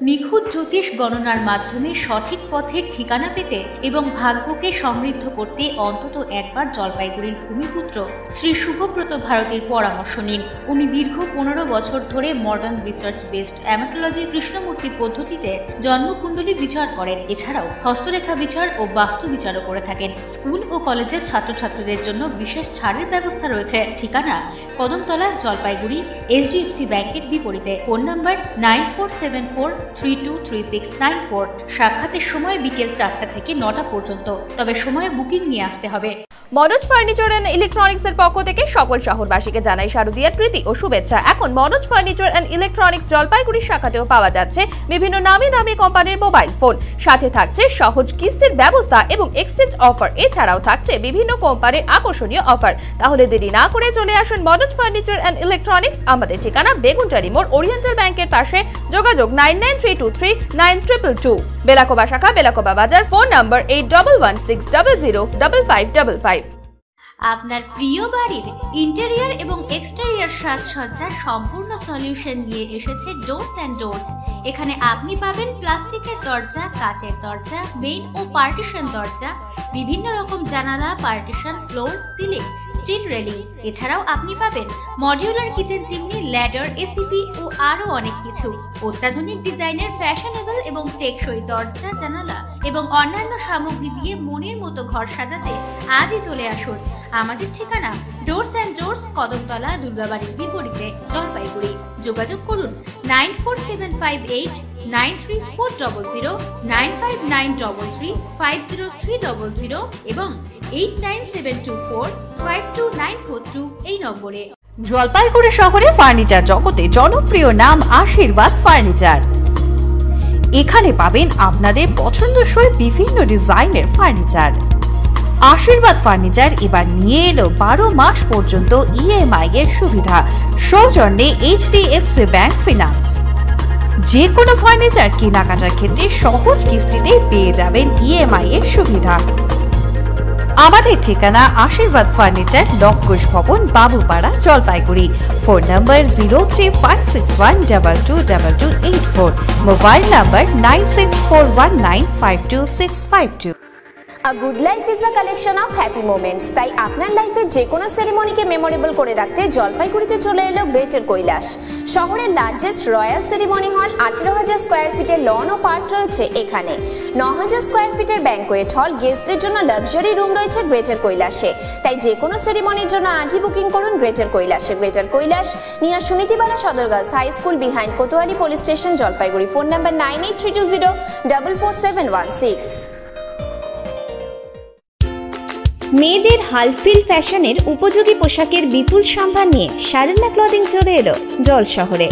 নিখুঁত জ্যোতিষ গণনার মাধ্যমে সঠিক পথের ঠিকানা পেতে এবং ভাগ্যকে সমৃদ্ধ করতে অন্তত একবার জলপাইগুড়ির ভূমিপুত্র শ্রী শুভব্রত ভারতীর পরামর্শ নিন। উনি দীর্ঘ 15 বছর ধরে মডার্ন রিসার্চ বেসড অ্যামাটোলজি কৃষ্ণমূর্তি পদ্ধতিতে জন্মকুণ্ডলী বিচার করেন। এছাড়াও হস্তরেখা বিচার ও বাস্তু বিচারও করে থাকেন। স্কুল ও কলেজের ছাত্রছাত্রীদের জন্য বিশেষ ছাড়ের ব্যবস্থা রয়েছে। ঠিকানা কদমতলা, জলপাইগুড়ি, HDFC ব্যাংকের বিপরীতে। Phone number 9474323694। সাক্ষাতের সময় বিকেল 4টা থেকে 9টা পর্যন্ত, তবে সময় বুকিং নিয়ে আসতে হবে। মনোজ ফার্নিচার এন্ড ইলেকট্রনিক্স এর পক্ষ থেকে সকল শহরবাসীকে জানাই শারদীয়ার প্রীতি ও শুভেচ্ছা। এখন মনোজ ফার্নিচার এন্ড ইলেকট্রনিক্স জলপাইগুড়ির শাখাতেও পাওয়া যাচ্ছে বিভিন্ন নামি দামি কোম্পানির মোবাইল ফোন। সাথে থাকছে সহজ কিস্তির ব্যবস্থা এবং এক্সচেঞ্জ অফার। এছাড়াও থাকছে বিভিন্ন কোম্পানির আকর্ষণীয় অফার। তাহলে দেরি না করে চলে আসুন মনোজ ফার্নিচার এন্ড ইলেকট্রনিক্স। আমাদের ঠিকানা বেগুনটারি মোড়, ওরিয়েন্টাল ব্যাংকের পাশে। যোগাযোগ 9932392222। বেলাকোবা শাখা, বেলাকোবা বাজার। Phone number 8116005555। আপনার প্রিয় বাড়ির ইন্টেরিয়র এবং এক্সটেরিয়র সাজসজ্জার সম্পূর্ণ সলিউশন নিয়ে এসেছে ডোরস অ্যান্ড ডোরস। এখানে আপনি পাবেন প্লাস্টিকের দরজা, কাচের দরজা, মেইন ও পার্টিশন দরজা, বিভিন্ন রকম জানালা, partition, floor, ceiling, steel railing. এছাড়াও আপনি পাবেন modular kitchen chimney, ladder, ACP ও আরো অনেক কিছু। অত্যাধুনিক ডিজাইনের ফ্যাশনেবল এবং টেকসই দরজা, জানালা এবং অন্যান্য সামগ্রী দিয়ে মনের মতো ঘর সাজাতে আজই চলে আসুন। আমাদের ঠিকানা ডোরস অ্যান্ড ডোরস, কদমতলা, দুর্গাবাড়ির বিপরীতে, জলপাইগুড়ি। যোগাযোগ করুন 9475893400, 9593350300 এবং 8972452942 এই নম্বরে। জলপাইগুড়ি শহরে ফার্নিচার জগতে জনপ্রিয় নাম আশীর্বাদ ফার্নিচার। এখানে পাবেন আপনাদের পছন্দসই বিভিন্ন ডিজাইনের ফার্নিচার। আশীর্বাদ ফার্নিচার এবার নিয়ে এলো 12 মাস পর্যন্ত EMI এর সুবিধা, সৌজন্যে HDFC ব্যাংক ফিনান্স। যে কোনো ফার্নিচার কেনাকাটার ক্ষেত্রে সহজ কিস্তিতে পেয়ে যাবেন EMI এর সুবিধা। আমাদের ঠিকানা আশীর্বাদ ফার্নিচার, লক্ষোষ ভবন, Babupara, Jalpaiguri. Phone number 03561222284। Mobile number 9641952652। A good life is a collection of happy moments. তাই আপনার লাইফে যে কোনো সেরিমনিকে মেমোরেবল করে রাখতে জলপাইগুড়িতে চলে এলো গ্রেটার কৈলাস। শহরের লার্জেস্ট রয়্যাল সেরিমনি হল 18,000 স্কোয়ার ফিটের লন ও পার্ক রয়েছে এখানে। 9,000 স্কোয়ার ফিটের ব্যাংকোয়েট হল, গেস্টদের জন্য লাক্সারি রুম রয়েছে গ্রেটার কৈলাসে। তাই যে কোনো সেরিমনির জন্য আজই বুকিং করুন গ্রেটার কৈলাসে। Greater Kailash near Sunitibala Sadar girls high school behind Kotwali police station, Jalpaiguri. Phone number 9832044716। মেয়েদের হালফিল ফ্যাশনের উপযোগী পোশাকের বিপুল সম্ভার নিয়ে শারণ্যা ক্লদিং চলে এলো জল শহরে।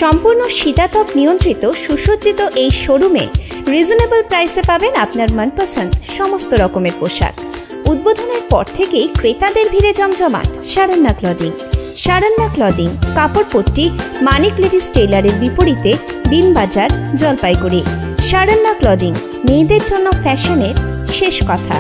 সম্পূর্ণ শীতাতপ নিয়ন্ত্রিত সুসজ্জিত এই শোরুমে রিজনেবল প্রাইসে পাবেন আপনার মনপসন্দ সমস্ত রকমের পোশাক। উদ্বোধনের পর থেকেই ক্রেতাদের ভিড়ে জমজমাট শারণ্যা ক্লদিং। শারণ্যা ক্লদিং কাপড়পট্টি মানিক লেডিস টেইলারের বিপরীতে দিনবাজার, জলপাইগুড়ি। শারণ্যা ক্লদিং, মেয়েদের জন্য ফ্যাশনের শেষ কথা।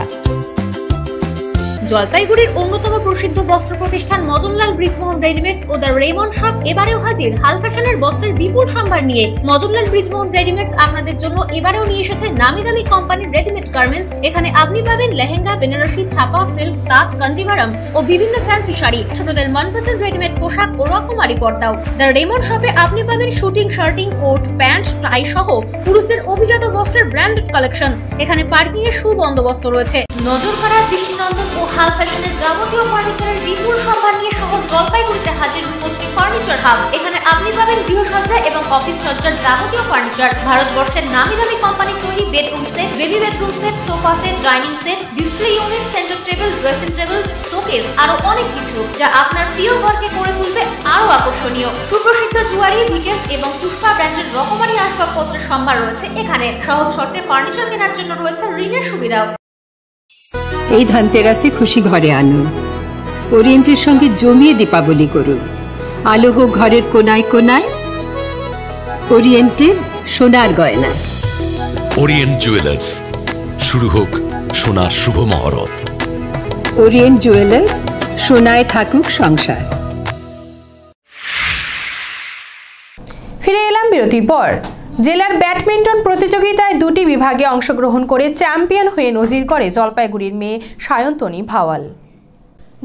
জলপাইগুড়ির অন্যতম প্রসিদ্ধ বস্ত্র প্রতিষ্ঠান মদনলাল ব্রিজমোহন রেডিমেডস ও দ্য রেমন্ড শপ এবারেও হাজির হাল ফ্যাশনের বস্ত্রের বিপুল সম্ভার নিয়ে। মদনলাল ব্রিজমোহন রেডিমেডস আপনাদের জন্য এবারেও নিয়ে এসেছে নামি দামি কোম্পানির রেডিমেড গার্মেন্টস। এখানে আপনি পাবেন লেহেঙ্গা, বেনারসি, ছাপা, সিল্ক, তাঁত, কাঞ্জিভারাম ও বিভিন্ন ফ্যান্সি শাড়ি, ছোটদের মনপসন্দ রেডিমেড পোশাক ও রকমারি পর্দাও। দ্য রেমন্ড শপে আপনি পাবেন শুটিং, শার্টিং, কোট, প্যান্ট, টাই সহ পুরুষদের অভিজাত বস্ত্রের ব্র্যান্ডেড কালেকশন। এখানে পার্কিং এর সুবন্দোবস্ত রয়েছে। নজর কাড়া দৃষ্টিনন্দন ও হাল ফ্যাশনের যাবতীয় ফার্নিচারের বিপুল সম্ভার নিয়ে শহর জলপাইগুড়িতে হাজির রূপশ্রী ফার্নিচার হাব। এখানে আপনি পাবেন গৃহসজ্জা এবং অফিস সজ্জার যাবতীয় ফার্নিচার, ভারতবর্ষের নামি দামি কোম্পানি তৈরি bedroom set, baby bedroom set, sofa set, dining set, display unit, centre table, dressing table, showcase, আরো অনেক কিছু যা আপনার প্রিয় ঘরকে করে তুলবে আরো আকর্ষণীয়। সুপ্রসিদ্ধ জুয়ারি, ভিকেস এবং পুষ্পা ব্র্যান্ডের রকমারি আসবাবপত্রের সম্ভার রয়েছে এখানে। সহজ শর্তে ফার্নিচার কেনার জন্য রয়েছে ঋণের সুবিধাও। এই ধনতেরাসে খুশি ঘরে আনুন, ওরিয়েন্টের সঙ্গে জমিয়ে দীপাবলি করুন। আলো হোক ঘরের কোনায় কোনায়, ওরিয়েন্টের সোনার গয়না। ওরিয়েন্ট জুয়েলার্স, শুরু হোক সোনার শুভ মহরত। ওরিয়েন্ট জুয়েলার্স, সোনায় থাকুক সংসার। ফিরে এলাম বিরতির পর। জেলার ব্যাডমিন্টন প্রতিযোগিতায় দুটি বিভাগে অংশগ্রহণ করে চ্যাম্পিয়ন হয়ে নজির করে জলপাইগুড়ির মেয়ে সায়ন্তনী ভাওয়াল।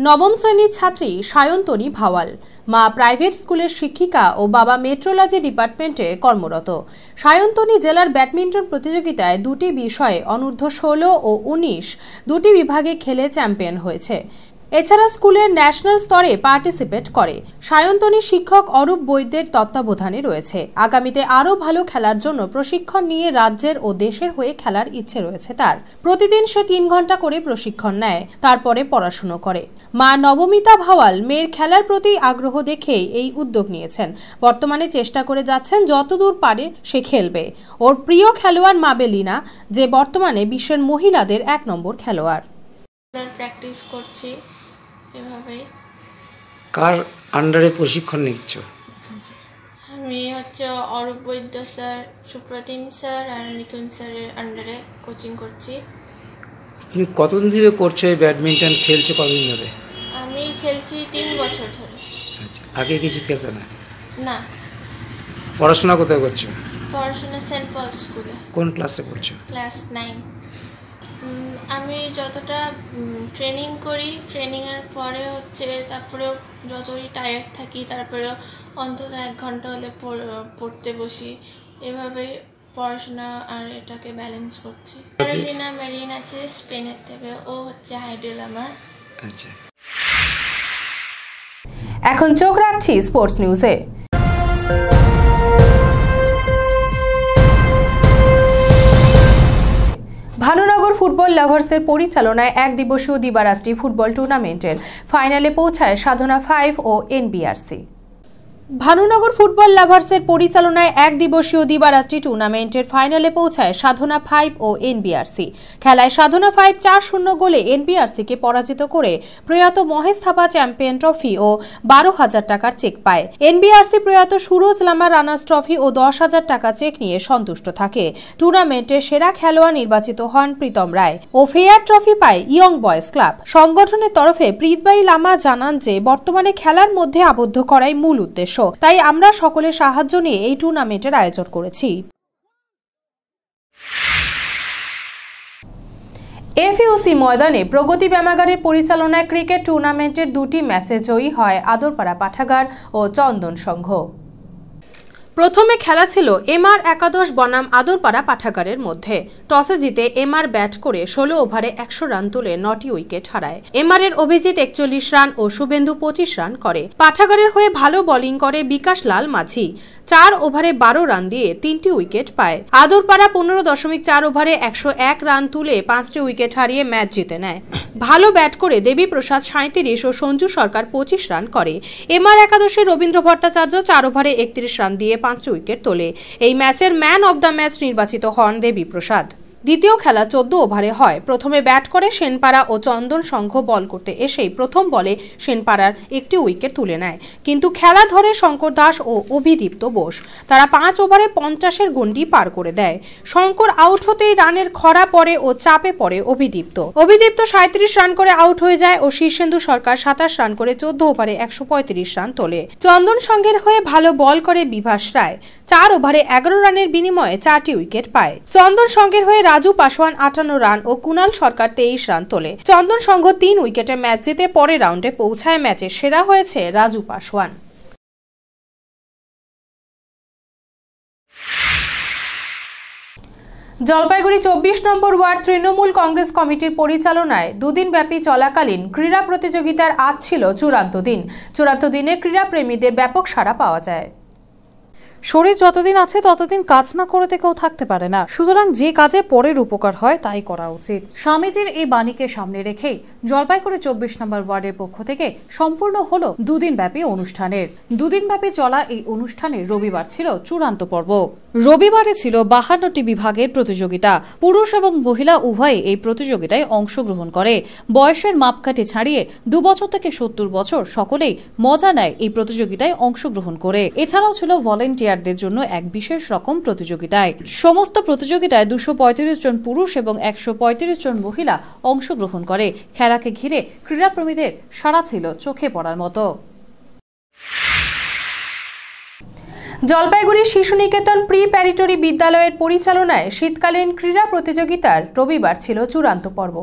নবম শ্রেণীর ছাত্রী সায়ন্তনী ভাওয়াল মা প্রাইভেট স্কুলের শিক্ষিকা ও বাবা মেট্রোলজি ডিপার্টমেন্টে কর্মরত। সায়ন্তনী জেলার ব্যাডমিন্টন প্রতিযোগিতায় দুটি বিষয়ে অনূর্ধ্ব 16 ও 19 দুটি বিভাগে খেলে চ্যাম্পিয়ন হয়েছে। এছাড়া স্কুলের ন্যাশনাল স্তরে পার্টিসিপেট করে। সায়ন্তনী শিক্ষক অরূপ বৈদ্যের তত্ত্বাবধানে রয়েছে। আগামীতে আরও ভালো খেলার জন্য প্রশিক্ষণ নিয়ে রাজ্যের ও দেশের হয়ে খেলার ইচ্ছে রয়েছে তার। প্রতিদিন সে 3 ঘন্টা করে প্রশিক্ষণ নেয়, তারপরে পড়াশুনো করে। মা নবমিতা ভাওয়াল মেয়ের খেলার প্রতি আগ্রহ দেখেই এই উদ্যোগ নিয়েছেন। বর্তমানে চেষ্টা করে যাচ্ছেন যতদূর পারে সে খেলবে। ওর প্রিয় খেলোয়াড় মাবেলিনা, যে বর্তমানে বিশ্বের মহিলাদের 1 নম্বর খেলোয়াড়। প্র্যাকটিস করছি এভাবে। কার আন্ডারে প্রশিক্ষণ নিচ্ছ? আমি হচ্ছে অরূপ বৈদ্য স্যার, সুপ্রতিম স্যার আর মিথুন স্যারের আন্ডারে কোচিং করছি। তুমি কতদিন ধরে করছো এই ব্যাডমিন্টন? খেলছো কতদিন ধরে? আমি খেলছি 3 বছর ধরে। আচ্ছা, আগে কিছু খেলছো না? না। পড়াশোনা কোথায় করছো? পড়াশোনা সেন্ট পল স্কুলে। কোন ক্লাসে পড়ছো? ক্লাস 9। আমি যতটা ট্রেনিং করি, ট্রেনিংয়ের পরে হচ্ছে তারপরে যতই টায়ার্ড থাকি তারপরেও অন্তত 1 ঘন্টা হলে পড়তে বসি। এভাবে পড়াশোনা আর এটাকে ব্যালেন্স করছি। ক্যারোলিনা মেরিন আছে স্পেনের থেকে, ও হচ্ছে আইডল আমার। আচ্ছা, এখন চোখ রাখছি স্পোর্টস নিউজে। ভানুনগর ফুটবল লাভার্সের পরিচালনায় 1 দিবসীয় দিবারাত্রি ফুটবল টুর্নামেন্টের ফাইনালে পৌঁছায় সাধনা 5 ও এনবিআরসি। ভানুনগর ফুটবল লাভার্সের পরিচালনায় 1 দিবসীয় দিবারাত্রি টুর্নামেন্টের ফাইনালে পৌঁছায় সাধনা 5 ও এনবিআরসি। খেলায় সাধনা 5 4-0 গোলে এনবিআরসিকে পরাজিত করে প্রয়াত মহেশ থাপা চ্যাম্পিয়ন ট্রফি ও 12,000 টাকার চেক পায়। এনবিআরসি প্রয়াত সুরজ লামা রানার্স ট্রফি ও 10,000 টাকা চেক নিয়ে সন্তুষ্ট থাকে। টুর্নামেন্টে সেরা খেলোয়াড় নির্বাচিত হন প্রীতম রায় ও ফেয়ার ট্রফি পায় ইয়ং বয়েজ ক্লাব। সংগঠনের তরফে প্রীতবাই লামা জানান যে বর্তমানে খেলার মধ্যে আবদ্ধ করাই মূল উদ্দেশ্য, তাই আমরা সকলের সাহায্য নিয়ে এই টুর্নামেন্টের আয়োজন করেছি। এফইউসি ময়দানে প্রগতি ব্যায়ামাগারের পরিচালনায় ক্রিকেট টুর্নামেন্টের 2টি ম্যাচে জয়ী হয় আদরপাড়া পাঠাগার ও চন্দন সংঘ। প্রথমে খেলা ছিল এমআর একাদশ বনাম আদরপাড়া পাঠাগারের মধ্যে। টসে জিতে এমআর ব্যাট করে 16 ওভারে 100 রান তুলে 9টি উইকেট হারায়। এমআর এর অভিজিৎ 41 রান ও শুভেন্দু 25 রান করে। পাঠাগারের হয়ে ভালো বোলিং করে বিকাশ লাল মাঝি 4 ওভারে 12 রান দিয়ে 3টি উইকেট পায়। আদরপাড়া 15.4 ওভারে 101 রান তুলে 5টি উইকেট হারিয়ে ম্যাচ জিতে নেয়। ভালো ব্যাট করে দেবী প্রসাদ 37 ও সঞ্জু সরকার 25 রান করে। এমআর একাদশের রবীন্দ্র ভট্টাচার্য 4 ওভারে 31 রান দিয়ে 5টি উইকেট তোলে। এই ম্যাচের ম্যান অব দ্য ম্যাচ নির্বাচিত হন দেবী প্রসাদ। দ্বিতীয় খেলা 14 ওভারে হয়। প্রথমে ব্যাট করে সেনপাড়া ও চন্দন সংঘ বল করতে এসেই প্রথম বলে সেনপাড়ার একটি উইকেট তুলে নেয়, কিন্তু খেলা ধরে শঙ্কর দাস ও অভিদীপ্ত বোস। তারা 5 ওভারে 50-এর গন্ডি পার করে দেয়। শঙ্কর আউট হতেই রানের খরা পড়ে ও চাপে পড়ে অভিদীপ্ত 37 রান করে আউট হয়ে যায় ও শীর্ষেন্দু সরকার 27 রান করে 14 ওভারে 135 রান তোলে। চন্দন সংঘের হয়ে ভালো বল করে বিভাস রায় 4 ওভারে 11 রানের বিনিময়ে 4টি উইকেট পায়। চন্দন সংঘের হয়ে রাজু পাসওয়ান 58 রান ও কুনাল সরকার 23 রান তোলে। চন্দন সংঘ 3 উইকেটে ম্যাচ জিতে পরের রাউন্ডে পৌঁছায়। ম্যাচে সেরা হয়েছে রাজু পাসওয়ান। জলপাইগুড়ি 24 নম্বর ওয়ার্ড তৃণমূল কংগ্রেস কমিটির পরিচালনায় দুদিনব্যাপী চলাকালীন ক্রীড়া প্রতিযোগিতার আজ ছিল চূড়ান্ত দিন। চূড়ান্ত দিনে ক্রীড়াপ্রেমীদের ব্যাপক সাড়া পাওয়া যায়। শরীর যতদিন আছে ততদিন কাজ না করতে কেউ থাকতে পারে না, সুতরাং যে কাজে পরের উপকার হয় তাই করা উচিত। স্বামীজির এই বাণীকে সামনে রেখেই জলপাইগুড়ি 24 নম্বর ওয়ার্ডের পক্ষ থেকে সম্পূর্ণ হলো দুদিনব্যাপী অনুষ্ঠানের। দুদিনব্যাপী চলা এই অনুষ্ঠানের রবিবার ছিল চূড়ান্ত পর্ব। রবিবারে ছিল 52টি বিভাগের প্রতিযোগিতা। পুরুষ এবং মহিলা উভয়ে এই প্রতিযোগিতায় অংশগ্রহণ করে। বয়সের মাপকাঠি ছাড়িয়ে 2 বছর থেকে 70 বছর সকলেই মজা নেয় এই প্রতিযোগিতায় অংশগ্রহণ করে। এছাড়াও ছিল ভলেন্টিয়ারদের জন্য এক বিশেষ রকম প্রতিযোগিতায়। সমস্ত প্রতিযোগিতায় 235 জন পুরুষ এবং 135 জন মহিলা অংশগ্রহণ করে। খেলাকে ঘিরে ক্রীড়াপ্রেমীদের সাড়া ছিল চোখে পড়ার মতো। জলপাইগুড়ি শিশু নিকেতন প্রিপ্যারেটরি বিদ্যালয়ের পরিচালনায় শীতকালীন ক্রীড়া প্রতিযোগিতার রবিবার ছিল চূড়ান্ত পর্ব।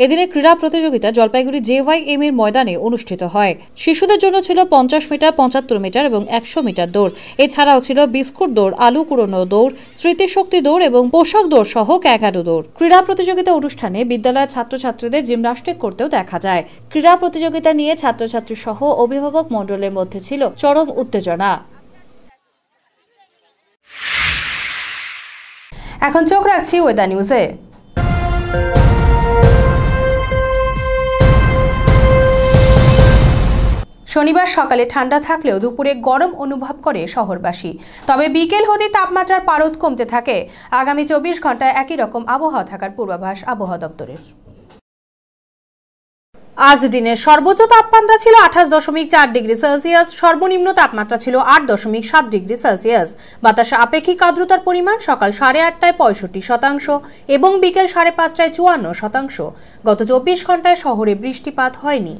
এদিনে ক্রীড়া প্রতিযোগিতা জলপাইগুড়ি JYM এর ময়দানে অনুষ্ঠিত হয়। শিশুদের জন্য ছিল 50 মিটার, 75 মিটার এবং 100 মিটার দৌড়। এছাড়াও ছিল বিস্কুট দৌড়, আলু কুড়োনো দৌড়, স্মৃতিশক্তি দৌড় এবং পোশাক দৌড় সহ ক্যাকাডো দৌড়। ক্রীড়া প্রতিযোগিতা অনুষ্ঠানে বিদ্যালয়ের ছাত্রছাত্রীদের জিমন্যাস্টিক করতেও দেখা যায়। ক্রীড়া প্রতিযোগিতা নিয়ে ছাত্রছাত্রী সহ অভিভাবক মণ্ডলের মধ্যে ছিল চরম উত্তেজনা। এখন চোখ রাখছি ওয়েদার নিউজে। শনিবার সকালে ঠান্ডা থাকলেও দুপুরে গরম অনুভব করে শহরবাসী। তবে বিকেল হতে তাপমাত্রার পারদ কমতে থাকে। আগামী 24 ঘন্টায় একই রকম আবহাওয়া থাকার পূর্বাভাস আবহাওয়া দপ্তরের। আজ দিনের সর্বোচ্চ তাপমাত্রা ছিল 28.4 ডিগ্রি সেলসিয়াস, সর্বনিম্ন তাপমাত্রা ছিল 8.7 ডিগ্রি সেলসিয়াস। বাতাসে আপেক্ষিক আর্দ্রতার পরিমাণ সকাল 8:30টায় 65% এবং বিকেল 5:30টায় 54%। গত 24 ঘন্টায় শহরে বৃষ্টিপাত হয়নি।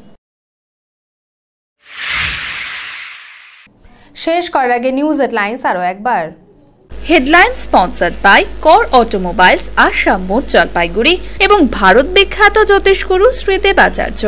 শেষ করার আগে নিউজ হেডলাইন্স আরও একবার। হেডলাইন স্পন্সর্ড বাই কর অটোমোবাইলস, আসাম মোড়, জলপাইগুড়ি এবং ভারত বিখ্যাত জ্যোতিষগুরু শ্রী দেবাচার্য।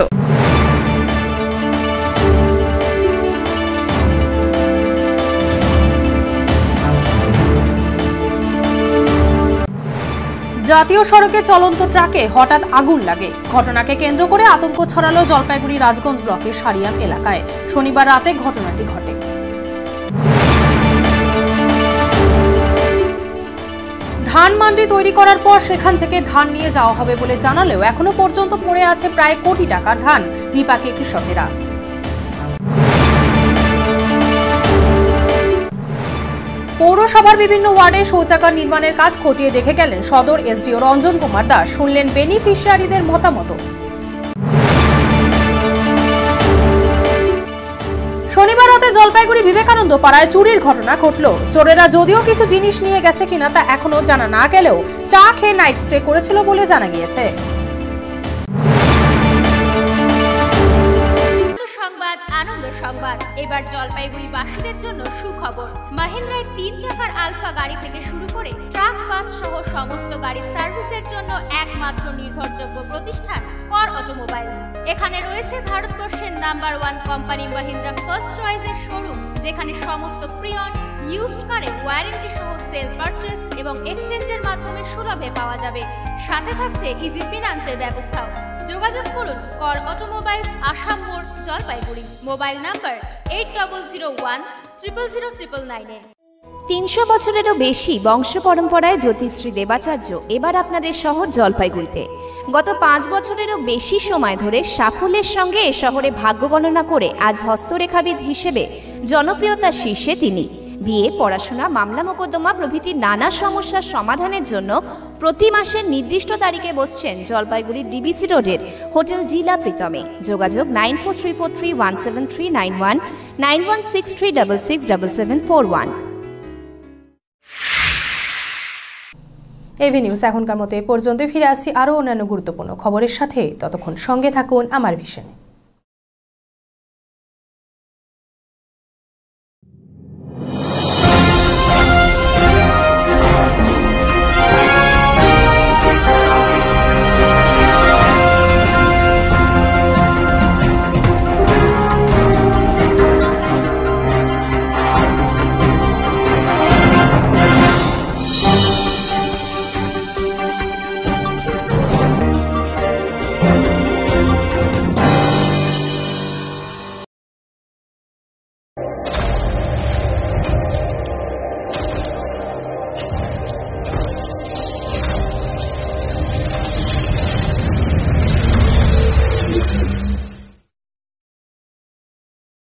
জাতীয় সড়কে চলন্ত ট্রাকে হঠাৎ আগুন লাগে। ঘটনাকে কেন্দ্র করে আতঙ্ক ছড়ালো জলপাইগুড়ি রাজগঞ্জ ব্লকের সারিয়াম এলাকায়। শনিবার রাতে ঘটনাটি ঘটে। ধান মান্ডি তৈরি করার পর সেখান থেকে ধান নিয়ে যাওয়া হবে বলে জানালেও এখনো পর্যন্ত পড়ে আছে প্রায় কোটি টাকার ধান। বিপাকে কৃষকেরা। পৌরসভার বিভিন্ন ওয়ার্ডে শৌচাগার নির্মাণের কাজ খতিয়ে দেখে গেলেন সদর এসডিও রঞ্জন কুমার দাস। শুনলেন বেনিফিশিয়ারিদের মতামত। শনিবার রাতে জলপাইগুড়ি বিবেকানন্দ পাড়ায় চুরির ঘটনা ঘটল। চোরেরা যদিও কিছু জিনিস নিয়ে গেছে কিনা তা এখনো জানা না গেলেও চা খেয়ে নাইট স্টে করেছিল বলে জানা গিয়েছে। সংবাদ, আনন্দ সংবাদ। এবার জলপাইগুড়িবাসীদের জন্য সুখবর। মাহিন্দ্রায় 3 চাকার আলফা গাড়ি থেকে শুরু করে ট্রাক, বাস সহ সমস্ত গাড়ির সার্ভিসের জন্য একমাত্র নির্ভরযোগ্য প্রতিষ্ঠান কর অটোমোবাইলস। এখানে রয়েছে ভারতবর্ষের নাম্বার 1 কোম্পানি মাহিন্দ্রা ফার্স্ট চয়েসের শোরুম, যেখানে সমস্ত প্রিয়ন ইউজড কারের ওয়ারেন্টি সহ সেল পারচেজ এবং এক্সচেঞ্জের মাধ্যমে সুলভে পাওয়া যাবে। সাথে থাকছে ইজি ফিনান্সের ব্যবস্থাও। যোগাযোগ করুন কর অটোমোবাইলস, আসাম মোড়, জলপাইগুড়ি। Mobile number 8001000999। 300 বছরেরও বেশি বংশ পরম্পরায় জ্যোতিশ্রী দেবাচার্য এবার আপনাদের শহর জলপাইগুড়িতে। গত 5 বছরেরও বেশি সময় ধরে সাফল্যের সঙ্গে এ শহরে ভাগ্য গণনা করে আজ হস্তরেখাবিদ হিসেবে জনপ্রিয়তার শীর্ষে তিনি। বিয়ে, পড়াশোনা, মামলা মোকদ্দমা প্রভৃতি নানা সমস্যার সমাধানের জন্য প্রতি মাসের নির্দিষ্ট তারিখে বসছেন জলপাইগুড়ির ডিবিসি রোডের হোটেল জিলা প্রীতমে। যোগাযোগ 9434317391, 9163667741। এভি নিউজ এখনকার মতো এ পর্যন্ত। ফিরে আসছি আরও অন্যান্য গুরুত্বপূর্ণ খবরের সাথে। ততক্ষণ সঙ্গে থাকুন আমার ভিশনে।